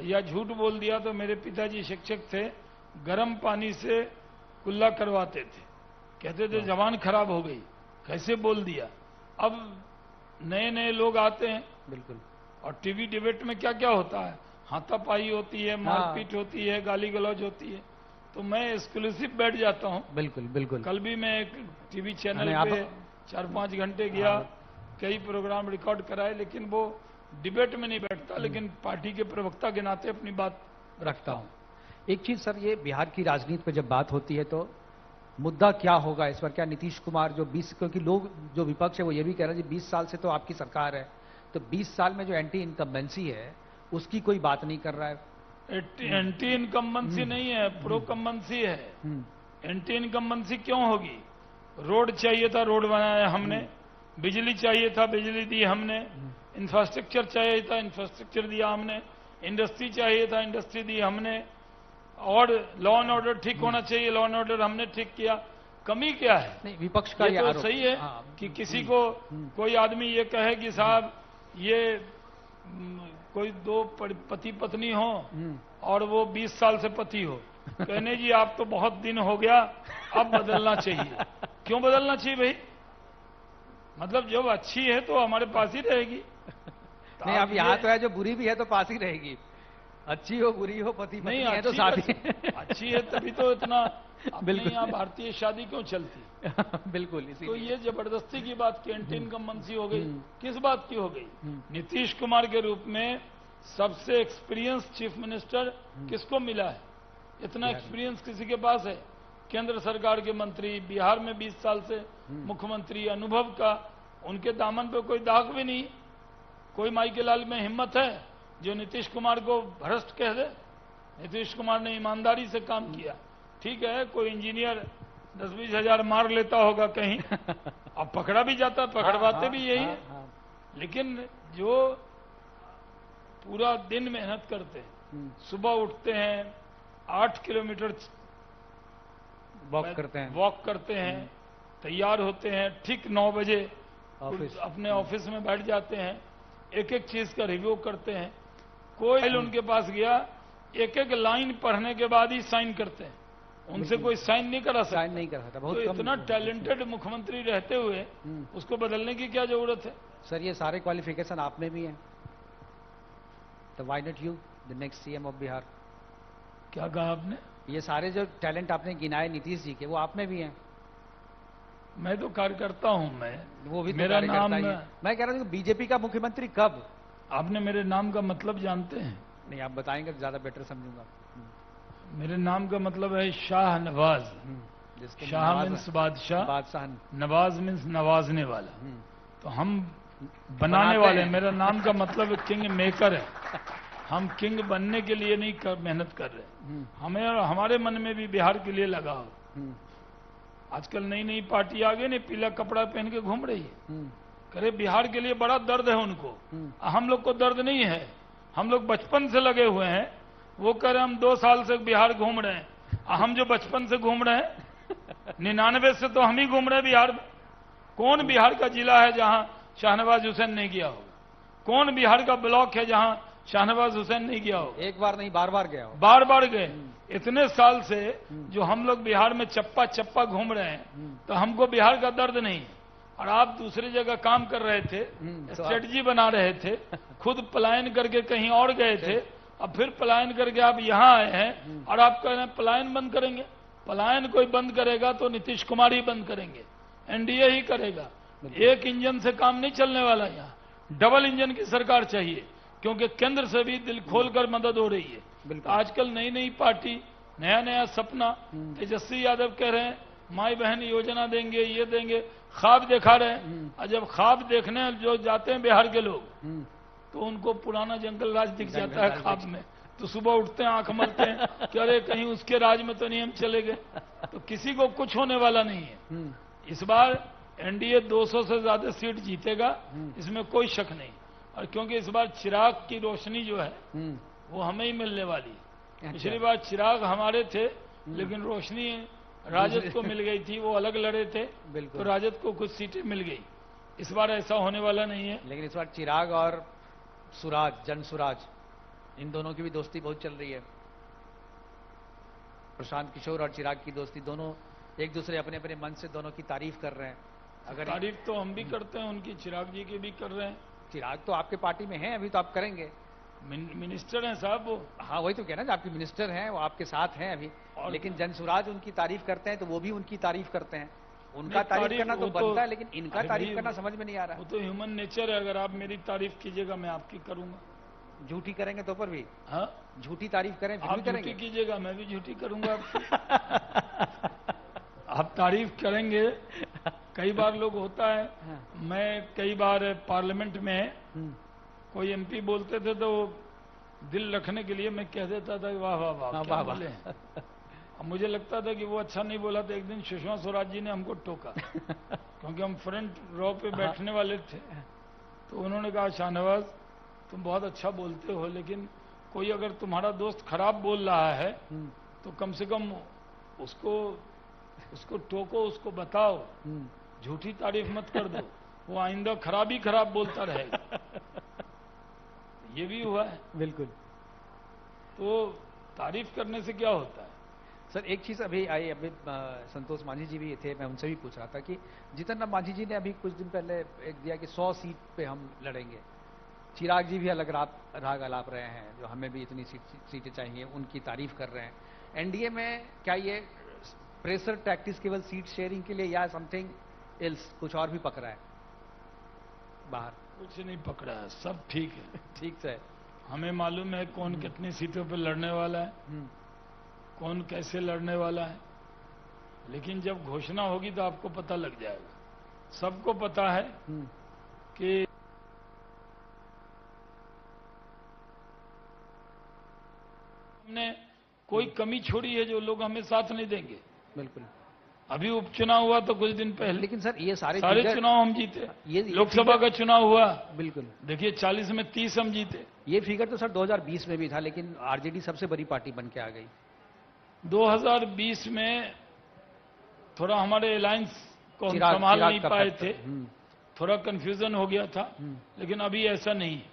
या झूठ बोल दिया तो मेरे पिताजी शिक्षक थे, गर्म पानी से कुल्ला करवाते थे, कहते थे जबान खराब हो गई, कैसे बोल दिया। अब नए नए लोग आते हैं, बिल्कुल, और टीवी डिबेट में क्या क्या होता है, हाथापाई होती है, मारपीट होती है, गाली गलौज होती है, तो मैं एक्सक्लूसिव बैठ जाता हूं। बिल्कुल बिल्कुल। कल भी मैं एक टीवी चैनल नहीं, पे 4-5 घंटे गया, कई प्रोग्राम रिकॉर्ड कराए, लेकिन वो डिबेट में नहीं बैठता, लेकिन पार्टी के प्रवक्ता के नाते अपनी बात रखता हूं। एक चीज सर, ये बिहार की राजनीति पे जब बात होती है तो मुद्दा क्या होगा इस पर? क्या नीतीश कुमार जो 20, क्योंकि लोग जो विपक्ष है वो ये भी कह रहे हैं जी 20 साल से तो आपकी सरकार है, तो 20 साल में जो एंटी इनकम्बेंसी है उसकी कोई बात नहीं कर रहा है। एंटी इनकम्बेंसी नहीं है, प्रो कम्बेंसी है। एंटी इनकम्बेंसी क्यों होगी? रोड चाहिए था, रोड बनाया हमने, बिजली चाहिए था, बिजली दी हमने, इंफ्रास्ट्रक्चर चाहिए था, इंफ्रास्ट्रक्चर दिया हमने, इंडस्ट्री चाहिए था, इंडस्ट्री दी हमने, और लॉ एंड ऑर्डर ठीक होना चाहिए, लॉ एंड ऑर्डर हमने ठीक किया। कमी क्या है? नहीं, विपक्ष का ये तो आरोप- सही है कि किसी को कोई आदमी ये कहे कि साहब ये कोई 2 पति पत्नी हो और वो 20 साल से पति हो, कहने जी आप तो बहुत दिन हो गया, अब बदलना चाहिए। क्यों बदलना चाहिए भाई? मतलब जब अच्छी है तो हमारे पास ही रहेगी। नहीं, अब यहाँ तो है जो बुरी भी है तो पास ही रहेगी, अच्छी हो बुरी हो पति पत्नी नहीं, है तो साथ ही। अच्छी है तभी तो इतना अपने यहाँ भारतीय शादी क्यों चलती? बिल्कुल, तो इसीलिए ये जबरदस्ती की बात, कैंटीन इनकम्बेंसी हो गई, किस बात की हो गई? नीतीश कुमार के रूप में सबसे एक्सपीरियंस चीफ मिनिस्टर किसको मिला है? इतना एक्सपीरियंस किसी के पास है? केंद्र सरकार के मंत्री, बिहार में 20 साल से मुख्यमंत्री, अनुभव का, उनके दामन पे कोई दाग भी नहीं। कोई माई के लाल में हिम्मत है जो नीतीश कुमार को भ्रष्ट कह दे? नीतीश कुमार ने ईमानदारी से काम किया। ठीक है, कोई इंजीनियर 10-20 हजार मार लेता होगा कहीं, अब पकड़ा भी जाता, पकड़वाते भी यही है, लेकिन जो पूरा दिन मेहनत करते हैं, सुबह उठते हैं, 8 किलोमीटर वॉक करते हैं, तैयार होते हैं, ठीक 9 बजे अपने ऑफिस में बैठ जाते हैं, एक एक चीज का रिव्यू करते हैं। कोई उनके पास गया, एक एक लाइन पढ़ने के बाद ही साइन करते हैं, उनसे कोई साइन नहीं करा सकता। साइन नहीं करा सकता। बहुत तो कम इतना टैलेंटेड मुख्यमंत्री रहते हुए उसको बदलने की क्या जरूरत है? सर, ये सारे क्वालिफिकेशन आप में भी हैं, तो why not you the next CM of Bihar? क्या कहा आपने? ये सारे जो टैलेंट आपने गिनाए नीतीश जी के, वो आप में भी हैं। मैं तो कार्यकर्ता हूं, मैं वो भी तो मेरा कार्यकर्ता नाम, ही है। मैं कह रहा हूँ बीजेपी का मुख्यमंत्री कब? आपने मेरे नाम का मतलब जानते हैं? नहीं, आप बताएंगे तो ज्यादा बेटर समझूंगा। मेरे नाम का मतलब है शाह नवाज। जिसको शाह नवाज- मीन्स बादशाह, बादशाह। नवाज मीन्स नवाजने वाला। तो हम बनाने बनाते वाले, हैं। मेरा नाम का मतलब किंग मेकर है। हम किंग बनने के लिए नहीं मेहनत कर रहे। हमें और हमारे मन में भी बिहार के लिए लगाव। आजकल नई नई पार्टी आ गई, नहीं पीला कपड़ा पहन के घूम रही है। करे बिहार के लिए बड़ा दर्द है उनको। हम लोग को दर्द नहीं है, हम लोग बचपन से लगे हुए हैं। वो कह रहे हम 2 साल से बिहार घूम रहे हैं, हम जो बचपन से घूम रहे हैं 99 से तो हम ही घूम रहे हैं बिहार में। कौन बिहार का जिला है जहां शाहनवाज हुसैन नहीं गया होगा? कौन बिहार का ब्लॉक है जहां शाहनवाज हुसैन नहीं गया होगा? एक बार नहीं, बार बार गया हो। बार बार गए। इतने साल से जो हम लोग बिहार में चप्पा चप्पा घूम रहे हैं, तो हमको बिहार का दर्द नहीं है। और आप दूसरी जगह काम कर रहे थे, स्ट्रेटजी बना रहे थे, खुद पलायन करके कहीं और गए थे, अब फिर पलायन करके आप यहां आए हैं और आप कह रहे हैं पलायन बंद करेंगे। पलायन कोई बंद करेगा तो नीतीश कुमार ही बंद करेंगे, एनडीए ही करेगा। एक इंजन से काम नहीं चलने वाला, यहाँ डबल इंजन की सरकार चाहिए, क्योंकि केंद्र से भी दिल खोलकर मदद हो रही है। तो आजकल नई नई पार्टी, नया नया सपना, तेजस्वी यादव कह रहे हैं माई बहन योजना देंगे, ये देंगे, ख्वाब दिखा रहे हैं। और जब ख्वाब देखने जो जाते हैं बिहार के लोग, तो उनको पुराना जंगल राज दिख जाता है ख्वाब में। तो सुबह उठते हैं, आंख मलते हैं कि अरे कहीं उसके राज में तो नहीं हम चले गए। तो किसी को कुछ होने वाला नहीं है। इस बार एनडीए 200 से ज्यादा सीट जीतेगा, इसमें कोई शक नहीं। और क्योंकि इस बार चिराग की रोशनी जो है वो हमें ही मिलने वाली है। पिछली बार चिराग हमारे थे, लेकिन रोशनी राजद को मिल गई थी, वो अलग लड़े थे, तो राजद को कुछ सीटें मिल गई। इस बार ऐसा होने वाला नहीं है। लेकिन इस बार चिराग और सुराज, जन सुराज, इन दोनों की भी दोस्ती बहुत चल रही है। प्रशांत किशोर और चिराग की दोस्ती, दोनों एक दूसरे अपने अपने मन से दोनों की तारीफ कर रहे हैं। अगर तारीफ तो हम भी करते हैं उनकी, चिराग जी की भी कर रहे हैं। चिराग तो आपके पार्टी में हैं, अभी तो आप करेंगे। मिनिस्टर हैं साहब वो। हाँ वही तो कहना, आपके मिनिस्टर हैं, वो आपके साथ हैं अभी। लेकिन जन सुराज उनकी तारीफ करते हैं, तो वो भी उनकी तारीफ करते हैं। उनका तारीफ करना तो बनता है, लेकिन इनका तारीफ करना समझ में नहीं आ रहा। वो तो ह्यूमन नेचर है। अगर आप मेरी तारीफ कीजिएगा, मैं आपकी करूंगा। झूठी करेंगे तो पर भी, हाँ, झूठी तारीफ करें फिर आप भी करेंगे। झूठी कीजिएगा, मैं भी झूठी करूंगा आपकी। आप तारीफ करेंगे। कई बार लोग होता है, मैं कई बार पार्लियामेंट में कोई एमपी बोलते थे तो दिल रखने के लिए मैं कह देता था वाह वाह वाह, क्या बोले। अब मुझे लगता था कि वो अच्छा नहीं बोला, तो एक दिन सुषमा स्वराज जी ने हमको टोका, क्योंकि हम फ्रंट रो पे बैठने वाले थे। तो उन्होंने कहा शाहनवाज तुम बहुत अच्छा बोलते हो, लेकिन कोई अगर तुम्हारा दोस्त खराब बोल रहा है तो कम से कम उसको टोको, उसको बताओ, झूठी तारीफ मत कर दो, वो आइंदा खराब ही खराब बोलता रहेगा। ये भी हुआ है। बिल्कुल। तो तारीफ करने से क्या होता है? सर एक चीज अभी आई, अभी संतोष मांझी जी भी थे, मैं उनसे भी पूछ रहा था कि जितन राम मांझी जी ने अभी कुछ दिन पहले एक दिया कि 100 सीट पे हम लड़ेंगे। चिराग जी भी अलग राग अलाप रहे हैं, जो हमें भी इतनी सीटें चाहिए, उनकी तारीफ कर रहे हैं। एनडीए में क्या ये प्रेशर टैक्टिस केवल सीट शेयरिंग के लिए, या समथिंग एल्स, कुछ और भी पकड़ा है बाहर? कुछ नहीं पकड़ा है, सब ठीक है। ठीक से हमें मालूम है कौन कितनी सीटों पर लड़ने वाला है, कौन कैसे लड़ने वाला है। लेकिन जब घोषणा होगी तो आपको पता लग जाएगा। सबको पता है कि हमने कोई कमी छोड़ी है जो लोग हमें साथ नहीं देंगे। बिल्कुल। अभी उपचुनाव हुआ तो कुछ दिन पहले, लेकिन सर ये सारे चुनाव हम जीते। ये लोकसभा का चुनाव हुआ, बिल्कुल, देखिए 40 में 30 हम जीते। ये फिगर तो सर 2020 में भी था, लेकिन आरजेडी सबसे बड़ी पार्टी बन के आ गई। 2020 में थोड़ा हमारे अलायंस को हम संभाल नहीं पाए थे, थोड़ा कंफ्यूजन हो गया था, लेकिन अभी ऐसा नहीं है।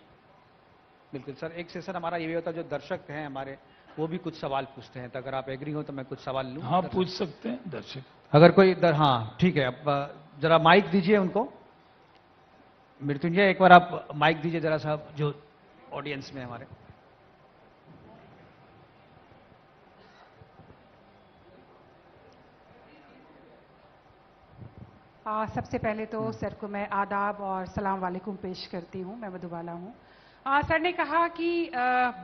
बिल्कुल सर। एक सेशन हमारा ये भी होता है, जो दर्शक हैं हमारे वो भी कुछ सवाल पूछते हैं, तो अगर आप एग्री हो तो मैं कुछ सवाल लूं। हाँ पूछ सकते हैं दर्शक। अगर कोई हाँ ठीक है, अब जरा माइक दीजिए उनको। मृत्युंजय एक बार आप माइक दीजिए जरा साहब, जो ऑडियंस में हमारे। सबसे पहले तो सर को मैं आदाब और सलाम वालेकुम पेश करती हूँ। मैं मधुबाला हूँ। सर ने कहा कि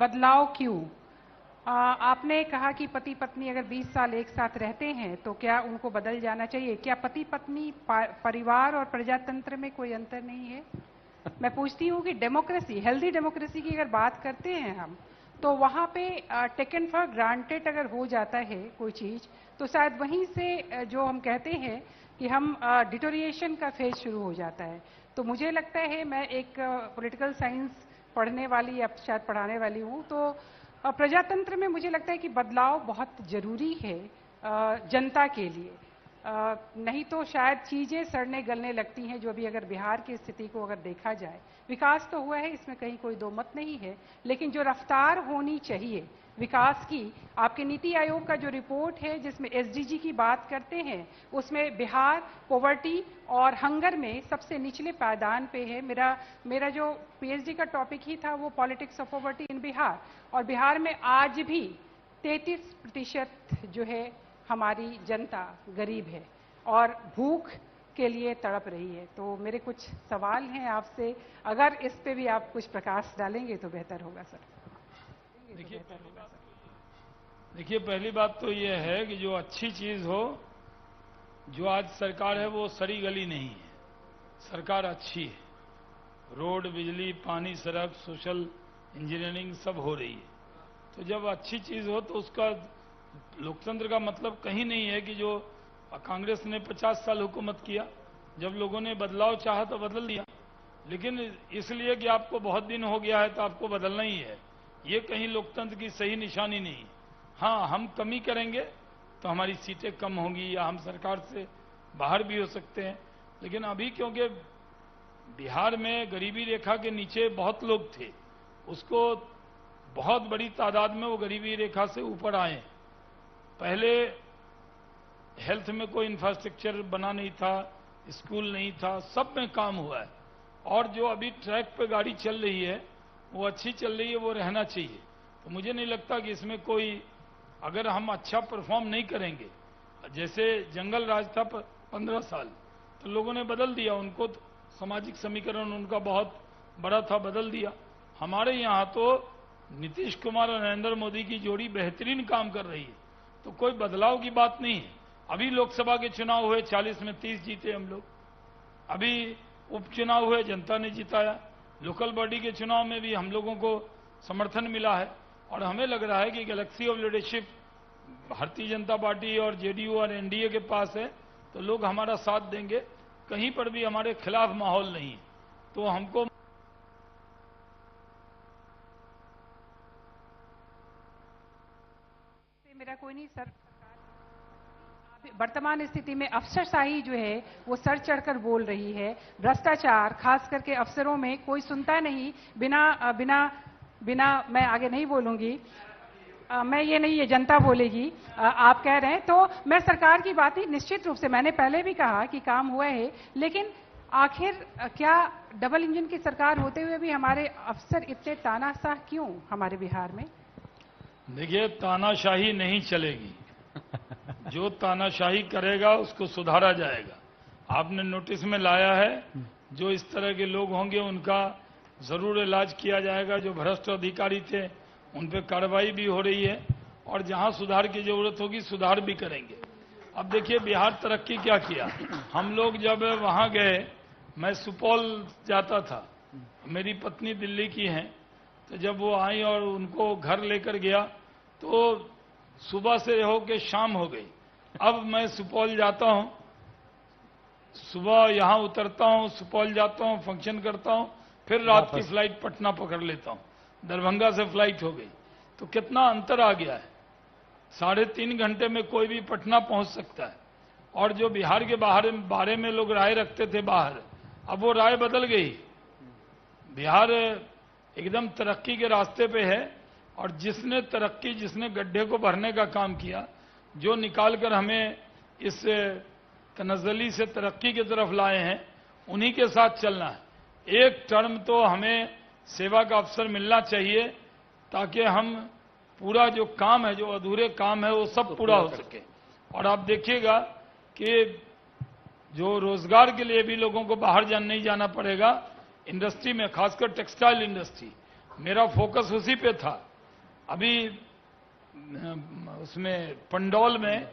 बदलाव क्यों, आपने कहा कि पति पत्नी अगर 20 साल एक साथ रहते हैं तो क्या उनको बदल जाना चाहिए? क्या पति पत्नी परिवार और प्रजातंत्र में कोई अंतर नहीं है? मैं पूछती हूँ कि डेमोक्रेसी, हेल्दी डेमोक्रेसी की अगर बात करते हैं हम, तो वहाँ पे टेकन फॉर ग्रांटेड अगर हो जाता है कोई चीज, तो शायद वहीं से जो हम कहते हैं कि हम डिटोरिएशन का फेज शुरू हो जाता है। तो मुझे लगता है, मैं एक पॉलिटिकल साइंस पढ़ने वाली या शायद पढ़ाने वाली हूँ, तो प्रजातंत्र में मुझे लगता है कि बदलाव बहुत जरूरी है जनता के लिए। नहीं तो शायद चीजें सड़ने गलने लगती हैं, जो अभी अगर बिहार की स्थिति को अगर देखा जाए, विकास तो हुआ है, इसमें कहीं कोई दो मत नहीं है, लेकिन जो रफ्तार होनी चाहिए विकास की, आपके नीति आयोग का जो रिपोर्ट है जिसमें एसडीजी की बात करते हैं, उसमें बिहार पॉवर्टी और हंगर में सबसे निचले पायदान पे है। मेरा जो पीएचडी का टॉपिक ही था वो politics of poverty in Bihar, और बिहार में आज भी 33% जो है हमारी जनता गरीब है और भूख के लिए तड़प रही है। तो मेरे कुछ सवाल हैं आपसे, अगर इस पे भी आप कुछ प्रकाश डालेंगे तो बेहतर होगा सर। देखिए, पहली बात तो ये है कि जो अच्छी चीज हो, जो आज सरकार है वो सड़ी गली नहीं है, सरकार अच्छी है। रोड, बिजली, पानी, सड़क, सोशल इंजीनियरिंग सब हो रही है। तो जब अच्छी चीज हो तो उसका लोकतंत्र का मतलब कहीं नहीं है कि जो कांग्रेस ने 50 साल हुकूमत किया, जब लोगों ने बदलाव चाहा तो बदल दिया, लेकिन इसलिए कि आपको बहुत दिन हो गया है तो आपको बदलना ही है, ये कहीं लोकतंत्र की सही निशानी नहीं है। हाँ, हम कमी करेंगे तो हमारी सीटें कम होंगी या हम सरकार से बाहर भी हो सकते हैं, लेकिन अभी क्योंकि बिहार में गरीबी रेखा के नीचे बहुत लोग थे, उसको बहुत बड़ी तादाद में वो गरीबी रेखा से ऊपर आए। पहले हेल्थ में कोई इंफ्रास्ट्रक्चर बना नहीं था, स्कूल नहीं था, सब में काम हुआ है। और जो अभी ट्रैक पे गाड़ी चल रही है वो अच्छी चल रही है, वो रहना चाहिए। तो मुझे नहीं लगता कि इसमें कोई, अगर हम अच्छा परफॉर्म नहीं करेंगे, जैसे जंगल राज था 15 साल, तो लोगों ने बदल दिया उनको, तो सामाजिक समीकरण उनका बहुत बड़ा था, बदल दिया। हमारे यहाँ तो नीतीश कुमार और नरेंद्र मोदी की जोड़ी बेहतरीन काम कर रही है, तो कोई बदलाव की बात नहीं है। अभी लोकसभा के चुनाव हुए, 40 में 30 जीते हम लोग। अभी उपचुनाव हुए, जनता ने जिताया। लोकल बॉडी के चुनाव में भी हम लोगों को समर्थन मिला है, और हमें लग रहा है कि Galaxy of leadership Bharatiya Janata party और जेडीयू और एनडीए के पास है, तो लोग हमारा साथ देंगे। कहीं पर भी हमारे खिलाफ माहौल नहीं है, तो हमको मेरा कोई नहीं सर। वर्तमान स्थिति में अफसरशाही जो है वो सर चढ़कर बोल रही है, भ्रष्टाचार खास करके अफसरों में कोई सुनता नहीं। बिना मैं आगे नहीं बोलूंगी, मैं ये नहीं, ये जनता बोलेगी। आप कह रहे हैं तो मैं सरकार की बात ही निश्चित रूप से, मैंने पहले भी कहा कि काम हुआ है, लेकिन आखिर क्या डबल इंजन की सरकार होते हुए भी हमारे अफसर इतने तानाशाह क्यों हमारे बिहार में? देखिए, तानाशाही नहीं चलेगी। जो तानाशाही करेगा उसको सुधारा जाएगा। आपने नोटिस में लाया है, जो इस तरह के लोग होंगे उनका जरूर इलाज किया जाएगा। जो भ्रष्ट अधिकारी थे उन पे कार्रवाई भी हो रही है, और जहां सुधार की जरूरत होगी सुधार भी करेंगे। अब देखिए, बिहार तरक्की क्या किया। हम लोग जब वहां गए, मैं सुपौल जाता था, मेरी पत्नी दिल्ली की हैं, तो जब वो आई और उनको घर लेकर गया तो सुबह से होके शाम हो गई। अब मैं सुपौल जाता हूं, सुबह यहां उतरता हूं, सुपौल जाता हूं, फंक्शन करता हूं, फिर रात की फ्लाइट पटना पकड़ लेता हूं। दरभंगा से फ्लाइट हो गई, तो कितना अंतर आ गया है। 3.5 घंटे में कोई भी पटना पहुंच सकता है। और जो बिहार के बारे में लोग राय रखते थे बाहर, अब वो राय बदल गई। बिहार एकदम तरक्की के रास्ते पे है, और जिसने तरक्की, जिसने गड्ढे को भरने का काम किया, जो निकालकर हमें इस तनज़्ज़ुली से तरक्की की तरफ लाए हैं, उन्हीं के साथ चलना है। एक टर्म तो हमें सेवा का अवसर मिलना चाहिए, ताकि हम पूरा जो काम है, जो अधूरे काम है, वो सब पूरा हो सके। और आप देखिएगा कि जो रोजगार के लिए भी लोगों को बाहर नहीं जाना पड़ेगा, इंडस्ट्री में, खासकर टेक्सटाइल इंडस्ट्री, मेरा फोकस उसी पे था। अभी उसमें पंडौल में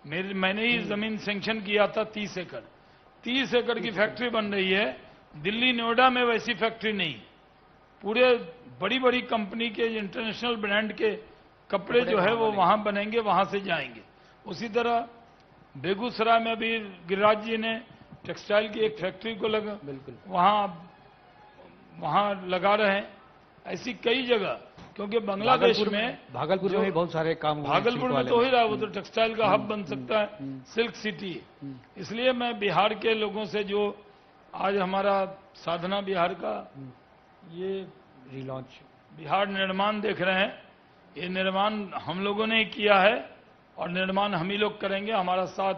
मैंने ही जमीन सैंक्शन किया था 30 एकड़। 30 एकड़ की फैक्ट्री बन रही है। दिल्ली नोएडा में वैसी फैक्ट्री नहीं। पूरे बड़ी बड़ी कंपनी के इंटरनेशनल ब्रांड के कपड़े जो है वो वहां बनेंगे, वहां से जाएंगे। उसी तरह बेगूसराय में भी गिरिराज जी ने टेक्सटाइल की एक फैक्ट्री को लगा, वहां लगा रहे हैं। ऐसी कई जगह, क्योंकि बांग्लादेश में भागलपुर में भी बहुत सारे काम हुए हैं, भागलपुर में तो हो ही रहा है, वो तो टेक्सटाइल का हब बन सकता है, सिल्क सिटी। इसलिए मैं बिहार के लोगों से, जो आज हमारा साधना बिहार का ये रिलॉन्च बिहार निर्माण देख रहे हैं, ये निर्माण हम लोगों ने ही किया है और निर्माण हम ही लोग करेंगे। हमारा साथ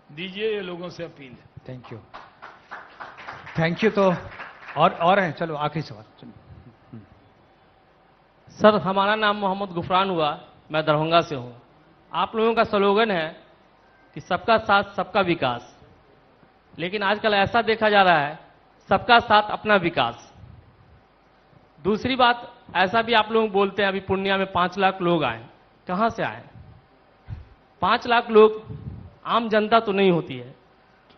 दीजिए, ये लोगों से अपील है। Thank you, thank you. तो और हैं, चलो आखिरी सवाल। चलो। सर, हमारा नाम मोहम्मद गुफरान हुआ, मैं दरभंगा से हूं। आप लोगों का स्लोगन है कि सबका साथ सबका विकास, लेकिन आजकल ऐसा देखा जा रहा है सबका साथ अपना विकास। दूसरी बात, ऐसा भी आप लोग बोलते हैं अभी पूर्णिया में 5 लाख लोग आए, कहां से आए? 5 लाख लोग आम जनता तो नहीं होती है,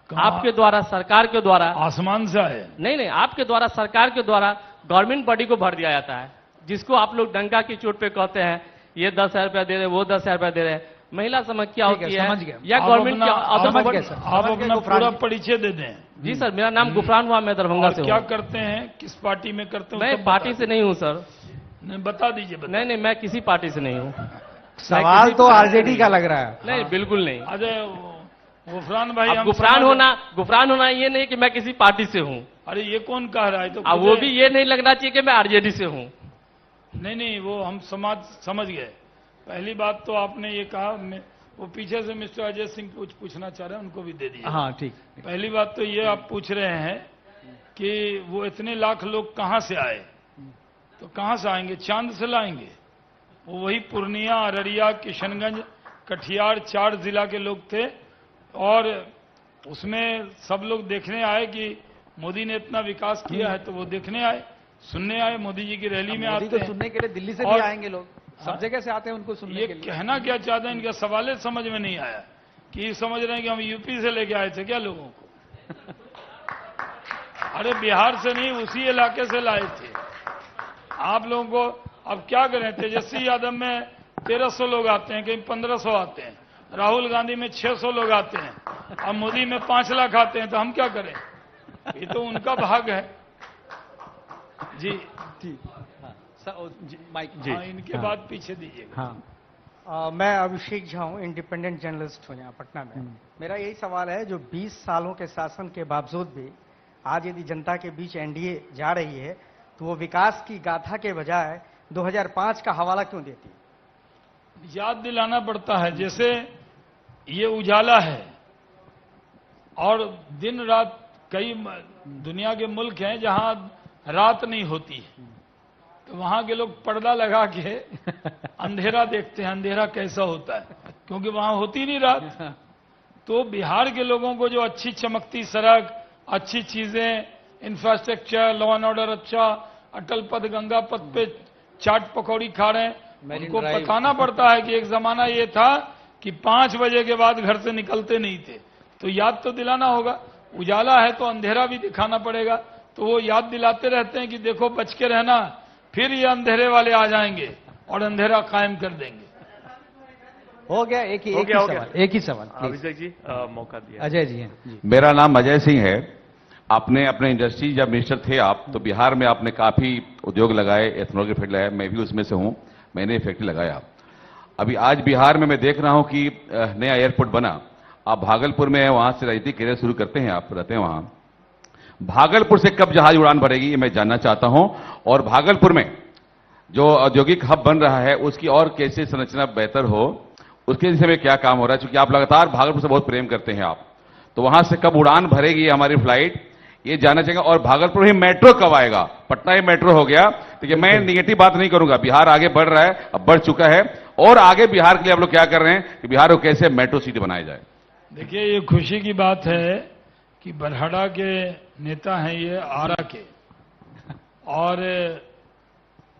आपके द्वारा, सरकार के द्वारा। आसमान से आए? नहीं, आपके द्वारा, सरकार के द्वारा गवर्नमेंट बॉडी को भर दिया जाता है, जिसको आप लोग डंका की चोट पे कहते हैं ये 10,000 रुपया दे रहे, वो 10,000 रुपया दे रहे। महिला समस्या होती है या गवर्नमेंट की आप अपना पूरा परिचय दे दें। जी सर, मेरा नाम गुफरान हुआ, मैं दरभंगा से हूँ। क्या करते हैं, किस पार्टी में करते हैं? मैं पार्टी से नहीं हूँ सर। बता दीजिए। नहीं, मैं किसी पार्टी से नहीं हूँ। सवाल तो आरजेडी का लग रहा है। नहीं, बिल्कुल नहीं। अरे गुफरान भाई, गुफरान होना ये नहीं कि मैं किसी पार्टी से हूँ। अरे ये कौन कह रहा है? तो वो भी ये नहीं लगना चाहिए कि मैं आरजेडी से हूँ। नहीं, वो हम समझ गए। पहली बात तो आपने ये कहा, वो पीछे से मिस्टर अजय सिंह कुछ पूछना चाह रहे हैं, उनको भी दे दीजिए। हाँ, ठीक। पहली बात तो ये आप पूछ रहे हैं कि वो इतने लाख लोग कहां से आए, तो कहां से आएंगे? चांद से लाएंगे? वो वही पूर्णिया, अररिया, किशनगंज, कटिहार 4 जिला के लोग थे, और उसमें सब लोग देखने आए कि मोदी ने इतना विकास किया है, तो वो देखने आए, सुनने आए। मोदी जी की रैली में आते हैं। सुनने के लिए दिल्ली से भी आएंगे लोग, सब जगह से आते हैं उनको सुनने के लिए। ये कहना क्या चाहते हैं, इनका सवाल समझ में नहीं आया कि समझ रहे हैं कि हम यूपी से लेके आए थे क्या लोगों को? अरे बिहार से नहीं, उसी इलाके से लाए थे आप लोगों को। अब क्या करें, तेजस्वी यादव में 1300 लोग आते हैं, कहीं 1500 आते हैं, राहुल गांधी में 600 लोग आते हैं, अब मोदी में 5 लाख आते हैं, तो हम क्या करें? ये तो उनका भाग है। जी ठीक। माइक जी, इनके बाद पीछे दीजिएगा। हाँ, मैं अभिषेक झा हूँ, इंडिपेंडेंट जर्नलिस्ट हूँ यहाँ पटना में। मेरा यही सवाल है, जो 20 सालों के शासन के बावजूद भी आज यदि जनता के बीच एनडीए जा रही है, तो वो विकास की गाथा के बजाय 2005 का हवाला क्यों देती है? याद दिलाना पड़ता है। जैसे ये उजाला है, और दिन रात कई दुनिया के मुल्क हैं जहां रात नहीं होती है, तो वहां के लोग पर्दा लगा के अंधेरा देखते हैं, अंधेरा कैसा होता है, क्योंकि वहां होती नहीं रात। तो बिहार के लोगों को जो अच्छी चमकती सड़क, अच्छी चीजें, इंफ्रास्ट्रक्चर, लॉ एंड ऑर्डर अच्छा, अटल पथ, गंगा पथ पे चाट पकौड़ी खा रहे हैं, उनको बताना पड़ता है कि एक जमाना ये था कि 5 बजे के बाद घर से निकलते नहीं थे। तो याद तो दिलाना होगा। उजाला है तो अंधेरा भी दिखाना पड़ेगा। तो वो याद दिलाते रहते हैं कि देखो बच के रहना, फिर ये अंधेरे वाले आ जाएंगे और अंधेरा कायम कर देंगे। हो गया। एक ही सवाल अभिषेक जी, मौका दिया। अजय जी हैं। मेरा नाम अजय सिंह है। आपने अपने इंडस्ट्री, जब मिनिस्टर थे आप, तो बिहार में आपने काफी उद्योग लगाए, एथनॉल के फैक्ट्री लगाए, मैं भी उसमें से हूं, मैंने फैक्ट्री लगाया। अभी आज बिहार में मैं देख रहा हूं कि नया एयरपोर्ट बना, आप भागलपुर में हैं, वहां से राजनीतिक करियर शुरू करते हैं, आप रहते हैं वहां। भागलपुर से कब जहाज उड़ान भरेगी, ये मैं जानना चाहता हूं। और भागलपुर में जो औद्योगिक हब बन रहा है, उसकी और कैसे संरचना बेहतर हो, उसके दिशा में क्या काम हो रहा है? क्योंकि आप लगातार भागलपुर से बहुत प्रेम करते हैं आप, तो वहां से कब उड़ान भरेगी हमारी फ्लाइट, ये जानना चाहिए। और भागलपुर ही मेट्रो कब आएगा? पटना ही मेट्रो हो गया। देखिए, मैं निगेटिव बात नहीं करूंगा, बिहार आगे बढ़ रहा है, अब बढ़ चुका है, और आगे बिहार के लिए आप लोग क्या कर रहे हैं कि बिहार को कैसे मेट्रो सिटी बनाया जाए? देखिए, ये खुशी की बात है कि बरहड़ा के नेता हैं ये आरा के, और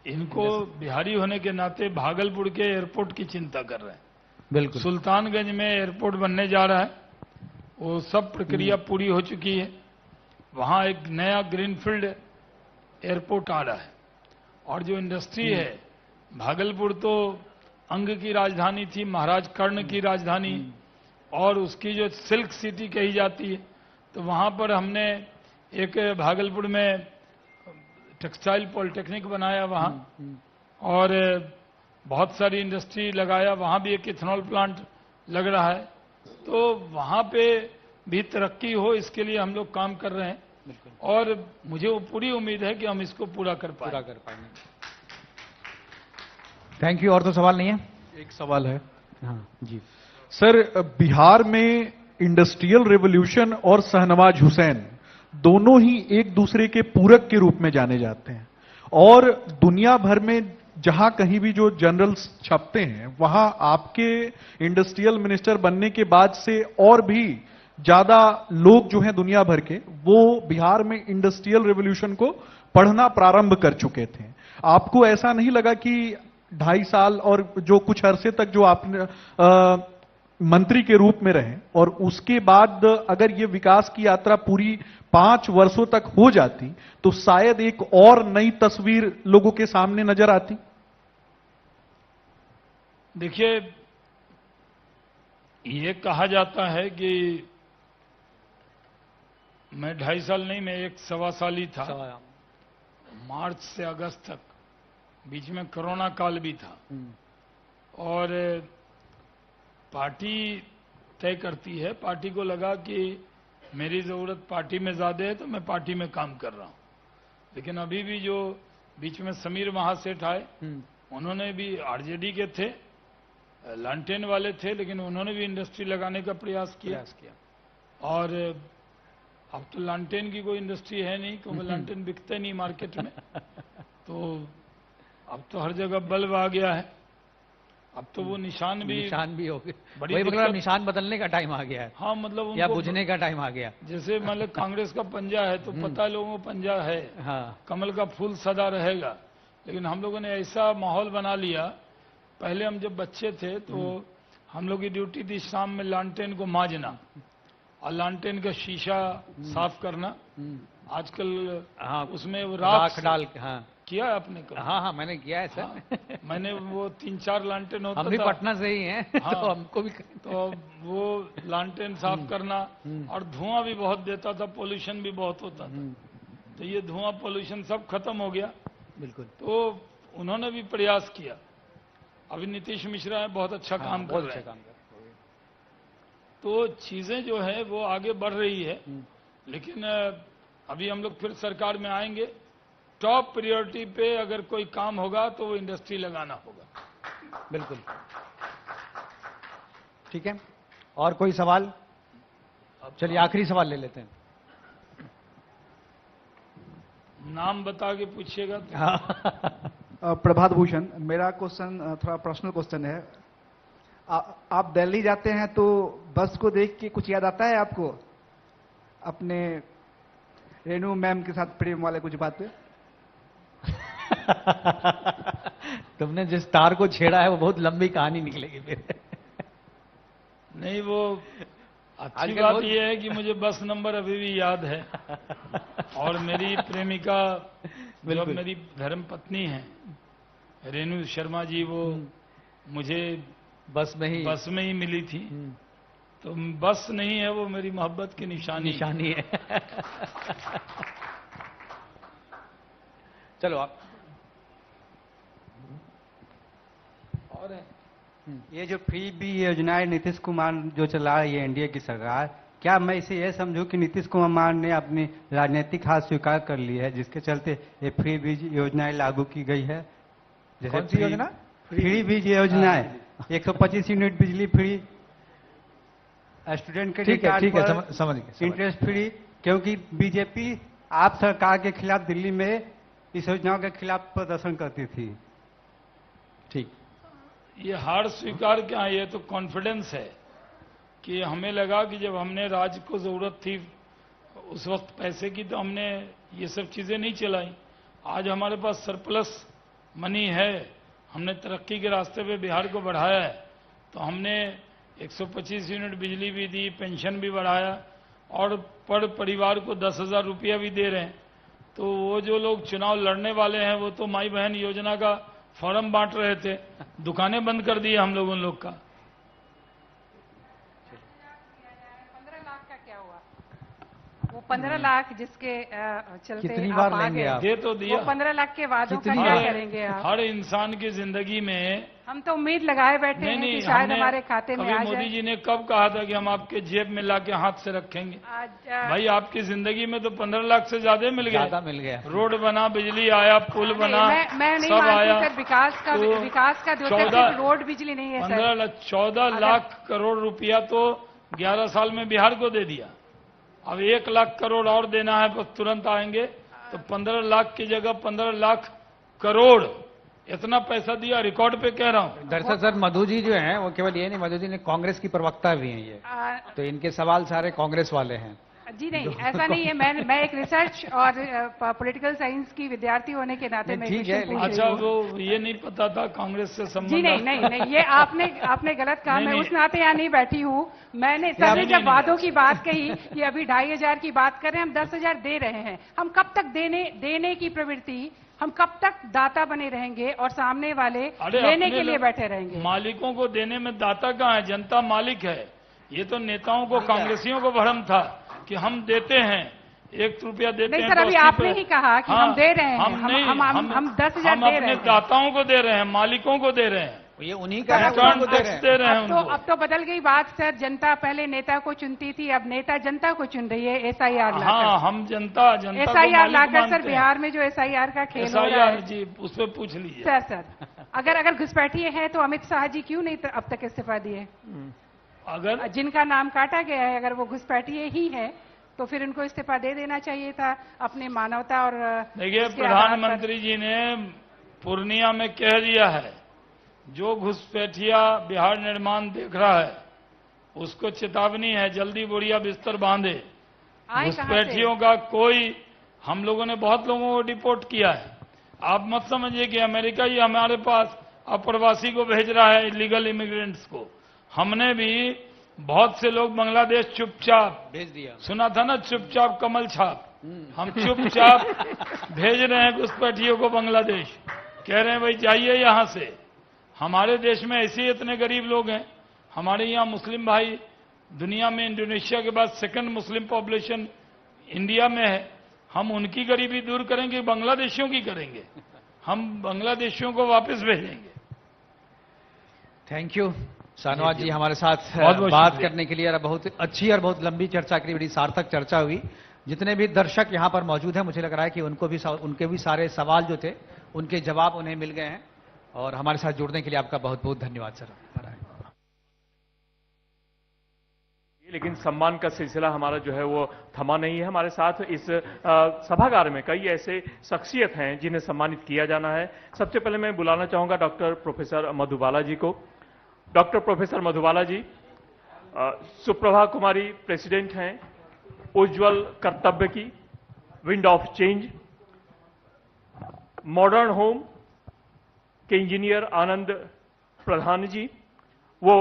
इनको बिहारी होने के नाते भागलपुर के एयरपोर्ट की चिंता कर रहे हैं। बिल्कुल। सुल्तानगंज में एयरपोर्ट बनने जा रहा है, वो सब प्रक्रिया पूरी हो चुकी है। वहां एक नया ग्रीनफील्ड एयरपोर्ट आ रहा है। और जो इंडस्ट्री है, भागलपुर तो अंग की राजधानी थी, महाराज कर्ण की राजधानी, और उसकी जो सिल्क सिटी कही जाती है, तो वहां पर हमने एक भागलपुर में टेक्सटाइल पॉलिटेक्निक बनाया वहां, और बहुत सारी इंडस्ट्री लगाया। वहां भी एक इथेनॉल प्लांट लग रहा है। तो वहां पे भी तरक्की हो, इसके लिए हम लोग काम कर रहे हैं, और मुझे वो पूरी उम्मीद है कि हम इसको पूरा कर पाएंगे। Thank you. और तो सवाल नहीं है? एक सवाल है। हाँ जी सर, बिहार में इंडस्ट्रियल रेवोल्यूशन और शाहनवाज हुसैन दोनों ही एक दूसरे के पूरक के रूप में जाने जाते हैं, और दुनिया भर में जहां कहीं भी जो जर्नल्स छपते हैं, वहां आपके इंडस्ट्रियल मिनिस्टर बनने के बाद से और भी ज्यादा लोग जो हैं दुनिया भर के, वो बिहार में इंडस्ट्रियल रेवोल्यूशन को पढ़ना प्रारंभ कर चुके थे। आपको ऐसा नहीं लगा कि 2.5 साल और जो कुछ अरसे तक जो आपने मंत्री के रूप में रहे, और उसके बाद अगर ये विकास की यात्रा पूरी 5 वर्षों तक हो जाती, तो शायद एक और नई तस्वीर लोगों के सामने नजर आती? देखिए, ये कहा जाता है कि मैं 2.5 साल नहीं, मैं 1-1.25 साल ही था, मार्च से अगस्त तक। बीच में कोरोना काल भी था, और पार्टी तय करती है। पार्टी को लगा कि मेरी जरूरत पार्टी में ज्यादा है, तो मैं पार्टी में काम कर रहा हूं। लेकिन अभी भी जो बीच में समीर महासेठ आए, उन्होंने भी आरजेडी के थे, लालटेन वाले थे, लेकिन उन्होंने भी इंडस्ट्री लगाने का प्रयास किया। और अब तो लालटेन की कोई इंडस्ट्री है नहीं, क्योंकि लालटेन बिकते नहीं मार्केट में। तो अब तो हर जगह बल्ब आ गया है। अब तो वो निशान भी हो गए। बड़ी वही मतलब निशान बदलने का टाइम आ गया है। हाँ, मतलब या उनको बुझने का टाइम आ गया। जैसे मतलब कांग्रेस का पंजा है, तो पता है लोगों को पंजा है, हाँ। कमल का फूल सदा रहेगा। लेकिन हम लोगों ने ऐसा माहौल बना लिया। पहले हम जब बच्चे थे, तो हम लोग की ड्यूटी थी शाम में लालटेन को मांजना और लालटेन का शीशा साफ करना। आजकल हाँ, उसमें वो राख डाल के। हाँ, किया है आपने कभी? हाँ हाँ, मैंने किया है सर। हाँ, मैंने वो 3-4 लालटेन होता था। हम भी पटना से ही हैं। हाँ, तो हमको भी तो वो लालटेन साफ करना, और धुआं भी बहुत देता था, पोल्यूशन भी बहुत होता था। तो ये धुआं पोल्यूशन सब खत्म हो गया। बिल्कुल। तो उन्होंने भी प्रयास किया। अभी नीतीश मिश्रा है, बहुत अच्छा काम कर रहे हैं। तो चीजें जो है वो आगे बढ़ रही है। लेकिन अभी हम लोग फिर सरकार में आएंगे। टॉप प्रायोरिटी पे अगर कोई काम होगा तो वो इंडस्ट्री लगाना होगा। बिल्कुल। ठीक है, और कोई सवाल? चलिए आखिरी सवाल ले लेते हैं। नाम बता के पूछिएगा तो। प्रभात भूषण, मेरा क्वेश्चन थोड़ा पर्सनल क्वेश्चन है। आप दिल्ली जाते हैं तो बस को देख के कुछ याद आता है आपको अपने रेणु मैम के साथ प्रेम वाले कुछ बातें? तुमने जिस तार को छेड़ा है वो बहुत लंबी कहानी निकलेगी फिर। नहीं, वो अच्छी बात यह है कि मुझे बस नंबर अभी भी याद है। और मेरी प्रेमिका, जो मेरी धर्म पत्नी है रेणु शर्मा जी, वो मुझे बस में ही मिली थी। तो बस नहीं है, वो मेरी मोहब्बत की निशानी है। चलो आप और ये जो फ्री बी योजनाएं नीतीश कुमार जो चला रही है एनडीए की सरकार, क्या मैं इसे यह समझूं कि नीतीश कुमार ने अपनी राजनीतिक हार स्वीकार कर ली है, जिसके चलते ये फ्री बीज योजनाएं लागू की गई है? जैसे कौन सी योजना? फ्री बीज योजनाएं, 125 यूनिट बिजली फ्री, स्टूडेंट के ठीक है, समझ गए। इंटरेस्ट फ्री, क्योंकि बीजेपी आप सरकार के खिलाफ दिल्ली में इस योजनाओं के खिलाफ प्रदर्शन करती थी। ठीक, ये हार स्वीकार क्या है? ये तो कॉन्फिडेंस है कि हमें लगा कि जब हमने राज्य को जरूरत थी उस वक्त पैसे की, तो हमने ये सब चीजें नहीं चलाई। आज हमारे पास सरप्लस मनी है, हमने तरक्की के रास्ते पे बिहार को बढ़ाया है। तो हमने 125 यूनिट बिजली भी दी, पेंशन भी बढ़ाया और पर परिवार को 10,000 रुपया भी दे रहे हैं। तो वो जो लोग चुनाव लड़ने वाले हैं वो तो माई बहन योजना का फॉर्म बांट रहे थे, दुकानें बंद कर दी हम लोगों लोग का। 15 लाख का क्या हुआ? वो 15 लाख जिसके चलते कितनी बार आप आ लेंगे गए, आप? दे तो दिया। वो 15 लाख के वादों का कितनी क्या बार? करेंगे आप? हर इंसान की जिंदगी में हम तो उम्मीद लगाए बैठे हैं कि शायद हमने हमारे खाते में कभी आ मोदी जाए। जी ने कब कहा था कि हम आपके जेब में लाके हाथ से रखेंगे? आज भाई आपकी जिंदगी में तो 15 लाख से ज्यादा मिल ज्यादा गए। मिल गया। रोड बना, बिजली आया, पुल बना, मैं नहीं सब आया। मानती सर, विकास का तो विकास का जो है 14 सिर्फ रोड बिजली नहीं है सर। 14 लाख करोड़ रुपया तो 11 साल में बिहार को दे दिया। अब 1 लाख करोड़ और देना है, बस तुरंत आएंगे। तो 15 लाख की जगह 15 लाख करोड़ इतना पैसा दिया, रिकॉर्ड पे कह रहा हूं। दरअसल सर मधु जी जो हैं वो केवल ये नहीं, मधु जी ने कांग्रेस की प्रवक्ता भी हैं ये, तो इनके सवाल सारे कांग्रेस वाले हैं। जी नहीं, ऐसा नहीं है। मैं एक रिसर्च और पॉलिटिकल साइंस की विद्यार्थी होने के नाते मैं ठीक है, क्वेश्चन पूछ रही अच्छा, हूँ। वो ये नहीं पता था कांग्रेस से संबंध। जी नहीं, ये आपने गलत कहा। नहीं, मैं नहीं। उस नाते यहाँ नहीं बैठी हूँ। मैंने सर ने जब वादों की बात कही कि अभी 2,500 की बात कर रहे हैं, हम 10,000 दे रहे हैं। हम कब तक देने की प्रवृत्ति, हम कब तक दाता बने रहेंगे और सामने वाले लेने के लिए बैठे रहेंगे? मालिकों को देने में दाता कहाँ है? जनता मालिक है। ये तो नेताओं को, कांग्रेसियों को भ्रम था कि हम देते हैं, 1 रुपया देते नहीं हैं। सर, तो अभी 80 आपने ही कहा कि हम दे रहे हैं। हम 10,000 हम दे रहे अपने हैं। दाताओं को दे रहे हैं, मालिकों को दे रहे हैं, ये उन्हीं का है, रिटर्न उनको दे रहे टैक्स हैं। दे रहे हैं अब उनको। तो बदल गई बात सर। जनता पहले नेता को चुनती थी, अब नेता जनता को चुन रही है SIR लाकर। हाँ, हम जनता को SIR मालिक लाकर मानते सर हैं। बिहार में जो SIR का खेल हो रहा SIR है जी, उस पर पूछ लीजिए। सर अगर घुसपैठिए हैं तो अमित शाह जी क्यों नहीं अब तक इस्तीफा दिए? अगर जिनका नाम काटा गया है, अगर वो घुसपैठिए ही है तो फिर उनको इस्तीफा दे देना चाहिए था अपने मानवता और देखिए, उसके आधार पर। प्रधानमंत्री जी ने पूर्णिया में कह दिया है, जो घुसपैठिया बिहार निर्माण देख रहा है उसको चेतावनी है, जल्दी बोरिया बिस्तर बांधे। आए कहाँ से? घुसपैठियों का कोई, हम लोगों ने बहुत लोगों को डिपोर्ट किया है। आप मत समझिए कि अमेरिका ही हमारे पास अप्रवासी को भेज रहा है, इलीगल इमिग्रेंट्स को। हमने भी बहुत से लोग बांग्लादेश चुपचाप भेज दिया। सुना था ना, चुपचाप कमल छाप। हम चुपचाप भेज रहे हैं घुसपैठियों को बांग्लादेश। कह रहे हैं भाई जाइए यहां से। हमारे देश में ऐसे ही इतने गरीब लोग हैं। हमारे यहाँ मुस्लिम भाई, दुनिया में इंडोनेशिया के बाद सेकंड मुस्लिम पॉपुलेशन इंडिया में है। हम उनकी गरीबी दूर करेंगे, बांग्लादेशियों की करेंगे। हम बांग्लादेशियों को वापस भेजेंगे। थैंक यू शाहनवाज जी हमारे साथ बहुत बात शुक्रिया। करने के लिए। और बहुत अच्छी और बहुत लंबी चर्चा के लिए बड़ी सार्थक चर्चा हुई। जितने भी दर्शक यहाँ पर मौजूद हैं, मुझे लग रहा है कि उनके भी सारे सवाल जो थे उनके जवाब उन्हें मिल गए हैं। और हमारे साथ जुड़ने के लिए आपका बहुत बहुत धन्यवाद सर। लेकिन सम्मान का सिलसिला हमारा जो है वो थमा नहीं है। हमारे साथ इस सभागार में कई ऐसे शख्सियत हैं जिन्हें सम्मानित किया जाना है। सबसे पहले मैं बुलाना चाहूंगा डॉक्टर प्रोफेसर मधुबाला जी को। डॉक्टर प्रोफेसर मधुबाला जी सुप्रभा कुमारी प्रेसिडेंट हैं उज्जवल कर्तव्य की, wind of change, modern home के इंजीनियर आनंद प्रधान जी। वो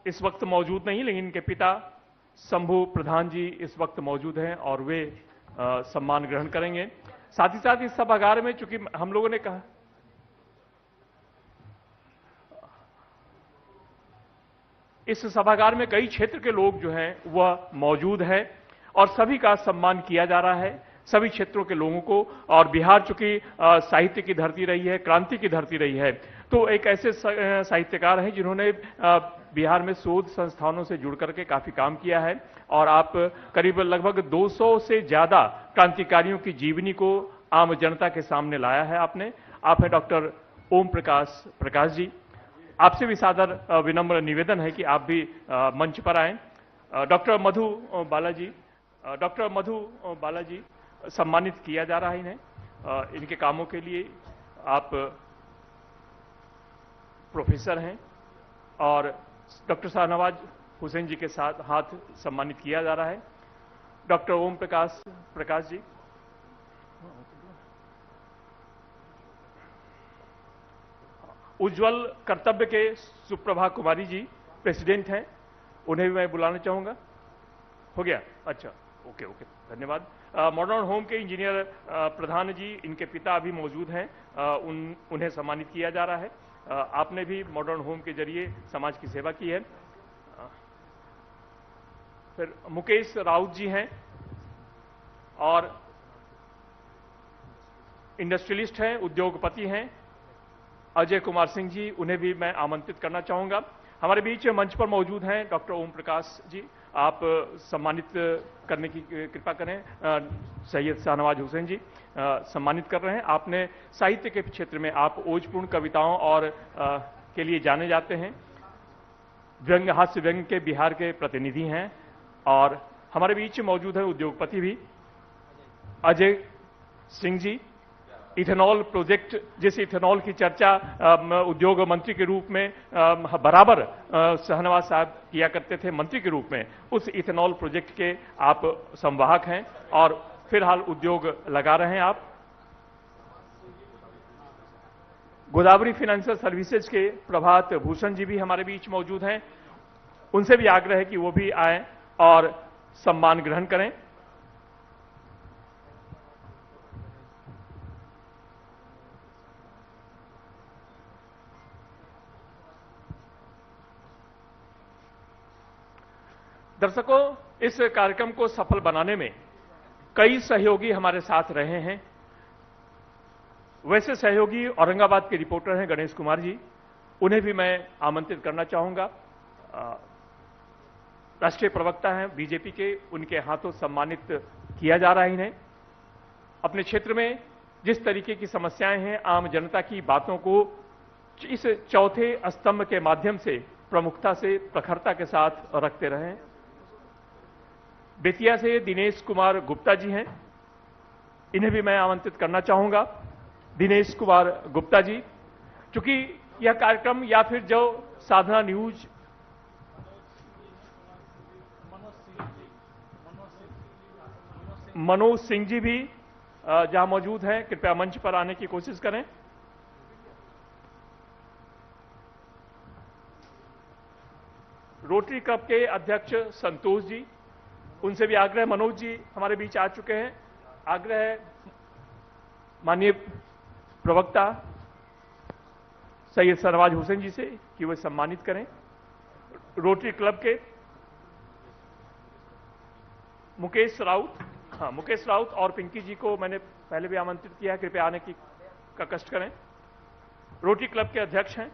इस वक्त मौजूद नहीं, लेकिन इनके पिता शंभू प्रधान जी इस वक्त मौजूद हैं और वे सम्मान ग्रहण करेंगे। साथ ही साथ इस सभागार में, चूंकि हम लोगों ने कहा इस सभागार में कई क्षेत्र के लोग जो हैं वह मौजूद हैं और सभी का सम्मान किया जा रहा है, सभी क्षेत्रों के लोगों को। और बिहार चूंकि साहित्य की धरती रही है, क्रांति की धरती रही है, तो एक ऐसे साहित्यकार हैं जिन्होंने बिहार में शोध संस्थानों से जुड़ करके काफी काम किया है। और आप करीब लगभग 200 से ज्यादा क्रांतिकारियों की जीवनी को आम जनता के सामने लाया है आपने। आप हैं डॉक्टर ओम प्रकाश जी। आपसे भी सादर विनम्र निवेदन है कि आप भी मंच पर आएं। डॉक्टर मधु बाला जी सम्मानित किया जा रहा है इन्हें इनके कामों के लिए। आप प्रोफेसर हैं और डॉक्टर शाहनवाज हुसैन जी के साथ हाथ सम्मानित किया जा रहा है। डॉक्टर ओम प्रकाश जी, उज्जवल कर्तव्य के सुप्रभा कुमारी जी प्रेसिडेंट हैं, उन्हें भी मैं बुलाना चाहूंगा। हो गया? अच्छा, ओके ओके, धन्यवाद। मॉडर्न होम के इंजीनियर प्रधान जी, इनके पिता अभी मौजूद हैं, उन्हें सम्मानित किया जा रहा है। आपने भी मॉडर्न होम के जरिए समाज की सेवा की है। फिर मुकेश राउत जी हैं और इंडस्ट्रियलिस्ट हैं, उद्योगपति हैं। अजय कुमार सिंह जी, उन्हें भी मैं आमंत्रित करना चाहूंगा। हमारे बीच मंच पर मौजूद हैं डॉक्टर ओम प्रकाश जी, आप सम्मानित करने की कृपा करें। सैयद शाहनवाज हुसैन जी सम्मानित कर रहे हैं। आपने साहित्य के क्षेत्र में आप ओजपूर्ण कविताओं और के लिए जाने जाते हैं। व्यंग, हास्य व्यंग के बिहार के प्रतिनिधि हैं। और हमारे बीच मौजूद है उद्योगपति भी अजय सिंह जी। इथेनॉल प्रोजेक्ट, जिस इथेनॉल की चर्चा उद्योग मंत्री के रूप में बराबर शाहनवाज साहब किया करते थे मंत्री के रूप में, उस इथेनॉल प्रोजेक्ट के आप संवाहक हैं और फिलहाल उद्योग लगा रहे हैं आप। गोदावरी फाइनेंशियल सर्विसेज के प्रभात भूषण जी भी हमारे बीच मौजूद हैं। उनसे भी आग्रह है कि वो भी आए और सम्मान ग्रहण करें। दर्शकों, इस कार्यक्रम को सफल बनाने में कई सहयोगी हमारे साथ रहे हैं। वैसे सहयोगी औरंगाबाद के रिपोर्टर हैं गणेश कुमार जी, उन्हें भी मैं आमंत्रित करना चाहूंगा। राष्ट्रीय प्रवक्ता हैं बीजेपी के, उनके हाथों सम्मानित किया जा रहा है इन्हें। अपने क्षेत्र में जिस तरीके की समस्याएं हैं, आम जनता की बातों को इस चौथे स्तंभ के माध्यम से प्रमुखता से, प्रखरता के साथ रखते रहे। बेतिया से दिनेश कुमार गुप्ता जी हैं, इन्हें भी मैं आमंत्रित करना चाहूंगा। दिनेश कुमार गुप्ता जी, चूंकि यह कार्यक्रम या फिर जो साधना न्यूज मनोज सिंह जी भी जहां मौजूद हैं, कृपया मंच पर आने की कोशिश करें। रोटरी क्लब के अध्यक्ष संतोष जी, उनसे भी आग्रह। मनोज जी हमारे बीच आ चुके हैं। आग्रह है माननीय प्रवक्ता सैयद शाहनवाज हुसैन जी से कि वे सम्मानित करें। रोटरी क्लब के मुकेश राउत, हाँ मुकेश राउत और पिंकी जी को मैंने पहले भी आमंत्रित किया, कृपया आने की का कष्ट करें। रोटरी क्लब के अध्यक्ष हैं,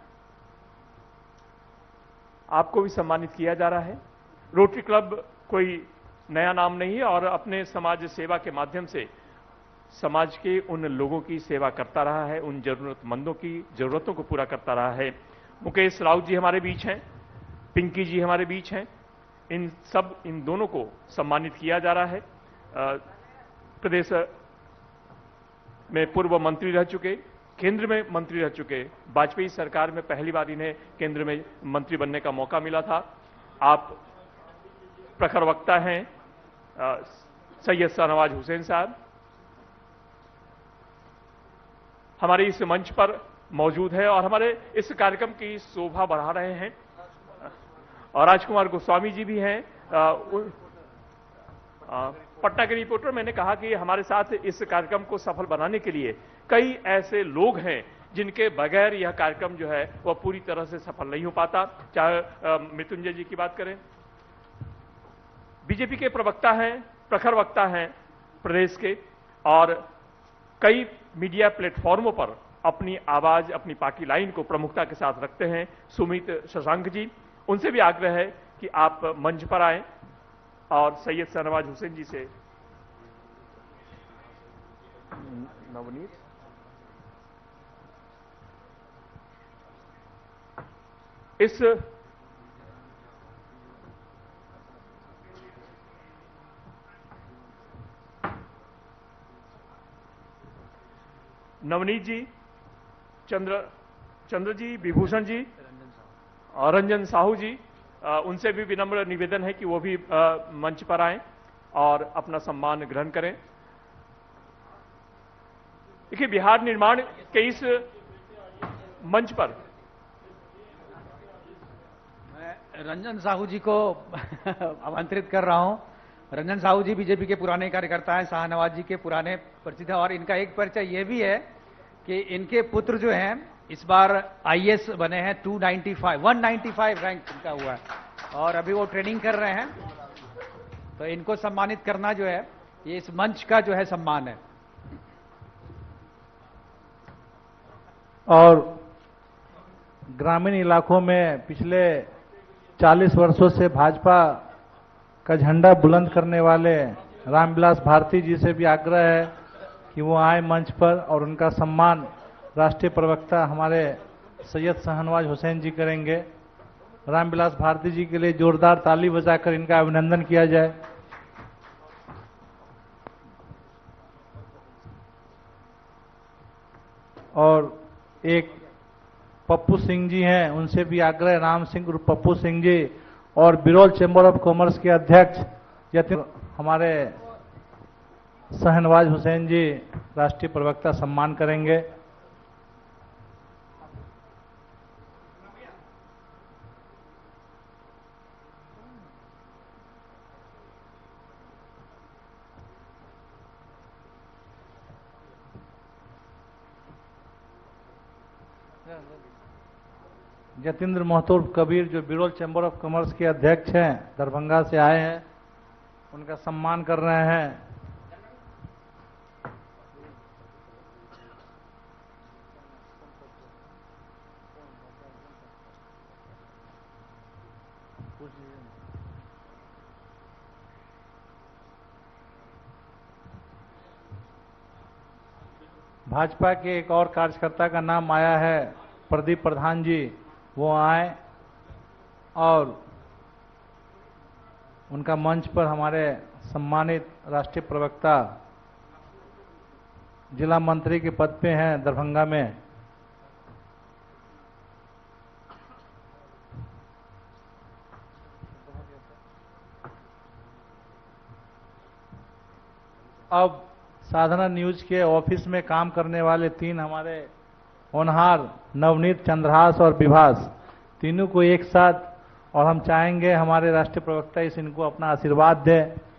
आपको भी सम्मानित किया जा रहा है। रोटरी क्लब कोई नया नाम नहीं है और अपने समाज सेवा के माध्यम से समाज के उन लोगों की सेवा करता रहा है, उन जरूरतमंदों की जरूरतों को पूरा करता रहा है। मुकेश राउत जी हमारे बीच हैं, पिंकी जी हमारे बीच हैं। इन दोनों को सम्मानित किया जा रहा है। प्रदेश में पूर्व मंत्री रह चुके, केंद्र में मंत्री रह चुके, वाजपेयी सरकार में पहली बार इन्हें केंद्र में मंत्री बनने का मौका मिला था। आप प्रखर वक्ता हैं सैयद शाहनवाज हुसैन साहब, हमारे इस मंच पर मौजूद है और हमारे इस कार्यक्रम की शोभा बढ़ा रहे हैं। और राजकुमार गोस्वामी जी भी हैं, पटना के रिपोर्टर। मैंने कहा कि हमारे साथ इस कार्यक्रम को सफल बनाने के लिए कई ऐसे लोग हैं जिनके बगैर यह कार्यक्रम जो है वह पूरी तरह से सफल नहीं हो पाता। चाहे मृत्युंजय जी की बात करें, बीजेपी के प्रवक्ता हैं, प्रखर वक्ता हैं प्रदेश के, और कई मीडिया प्लेटफॉर्मों पर अपनी आवाज, अपनी पार्टी लाइन को प्रमुखता के साथ रखते हैं। सुमित शशांक जी, उनसे भी आग्रह है कि आप मंच पर आएं और सैयद शाहनवाज हुसैन जी से नवनीत इस नवनीत जी, चंद्र जी, विभूषण जी और रंजन साहू जी, उनसे भी विनम्र निवेदन है कि वो भी मंच पर आएं और अपना सम्मान ग्रहण करें। देखिए, बिहार निर्माण के इस मंच पर रंजन साहू जी को आमंत्रित कर रहा हूं। रंजन साहू जी बीजेपी के पुराने कार्यकर्ता हैं, शाहनवाज जी के पुराने परिचित हैं, और इनका एक परिचय यह भी है कि इनके पुत्र जो हैं इस बार आईएएस बने हैं। 195 रैंक इनका हुआ है और अभी वो ट्रेनिंग कर रहे हैं। तो इनको सम्मानित करना जो है ये इस मंच का जो है सम्मान है। और ग्रामीण इलाकों में पिछले 40 वर्षों से भाजपा का झंडा बुलंद करने वाले रामविलास भारती जी से भी आग्रह है कि वो आए मंच पर और उनका सम्मान राष्ट्रीय प्रवक्ता हमारे सैयद शाहनवाज हुसैन जी करेंगे। रामविलास भारती जी के लिए जोरदार ताली बजाकर इनका अभिनंदन किया जाए। और एक पप्पू सिंह जी हैं, उनसे भी आग्रह, राम सिंह उर्फ पप्पू सिंह जी और बिरौल चैम्बर ऑफ कॉमर्स के अध्यक्ष हमारे शाहनवाज हुसैन जी राष्ट्रीय प्रवक्ता सम्मान करेंगे। जतेंद्र महतो कबीर जो बिरौल चैम्बर ऑफ कॉमर्स के अध्यक्ष हैं, दरभंगा से आए हैं, उनका सम्मान कर रहे हैं। भाजपा के एक और कार्यकर्ता का नाम आया है, प्रदीप प्रधान जी, वो आए और उनका मंच पर हमारे सम्मानित राष्ट्रीय प्रवक्ता जिला मंत्री के पद पे हैं दरभंगा में। अब साधना न्यूज के ऑफिस में काम करने वाले 3 हमारे होनहार नवनीत, चंद्रहास और विभास, तीनों को एक साथ, और हम चाहेंगे हमारे राष्ट्रीय प्रवक्ता इस इनको अपना आशीर्वाद दें।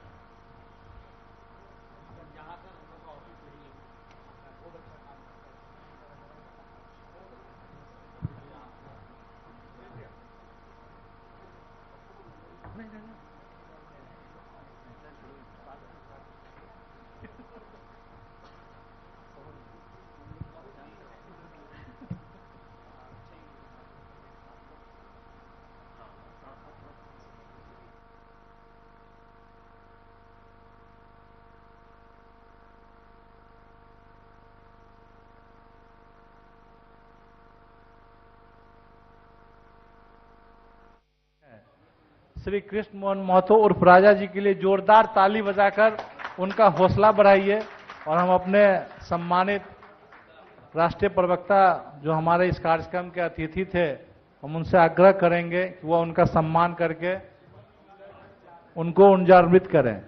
श्री कृष्ण मोहन महतो उर्फ राजा जी के लिए जोरदार ताली बजाकर उनका हौसला बढ़ाइए। और हम अपने सम्मानित राष्ट्रीय प्रवक्ता जो हमारे इस कार्यक्रम के अतिथि थे, हम उनसे आग्रह करेंगे कि वह उनका सम्मान करके उनको ऊर्जान्वित करें।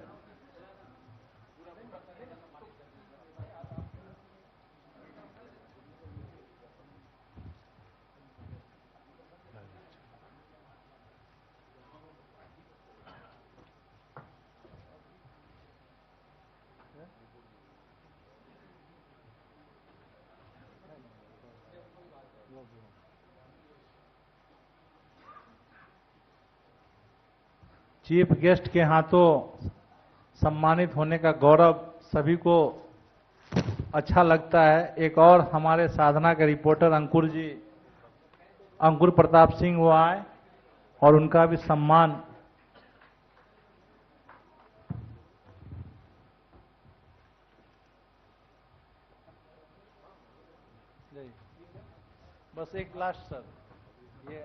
चीफ गेस्ट के हाथों सम्मानित होने का गौरव सभी को अच्छा लगता है। एक और हमारे साधना के रिपोर्टर अंकुर जी, अंकुर प्रताप सिंह, वो आए और उनका भी सम्मान। बस एक लास्ट सर, ये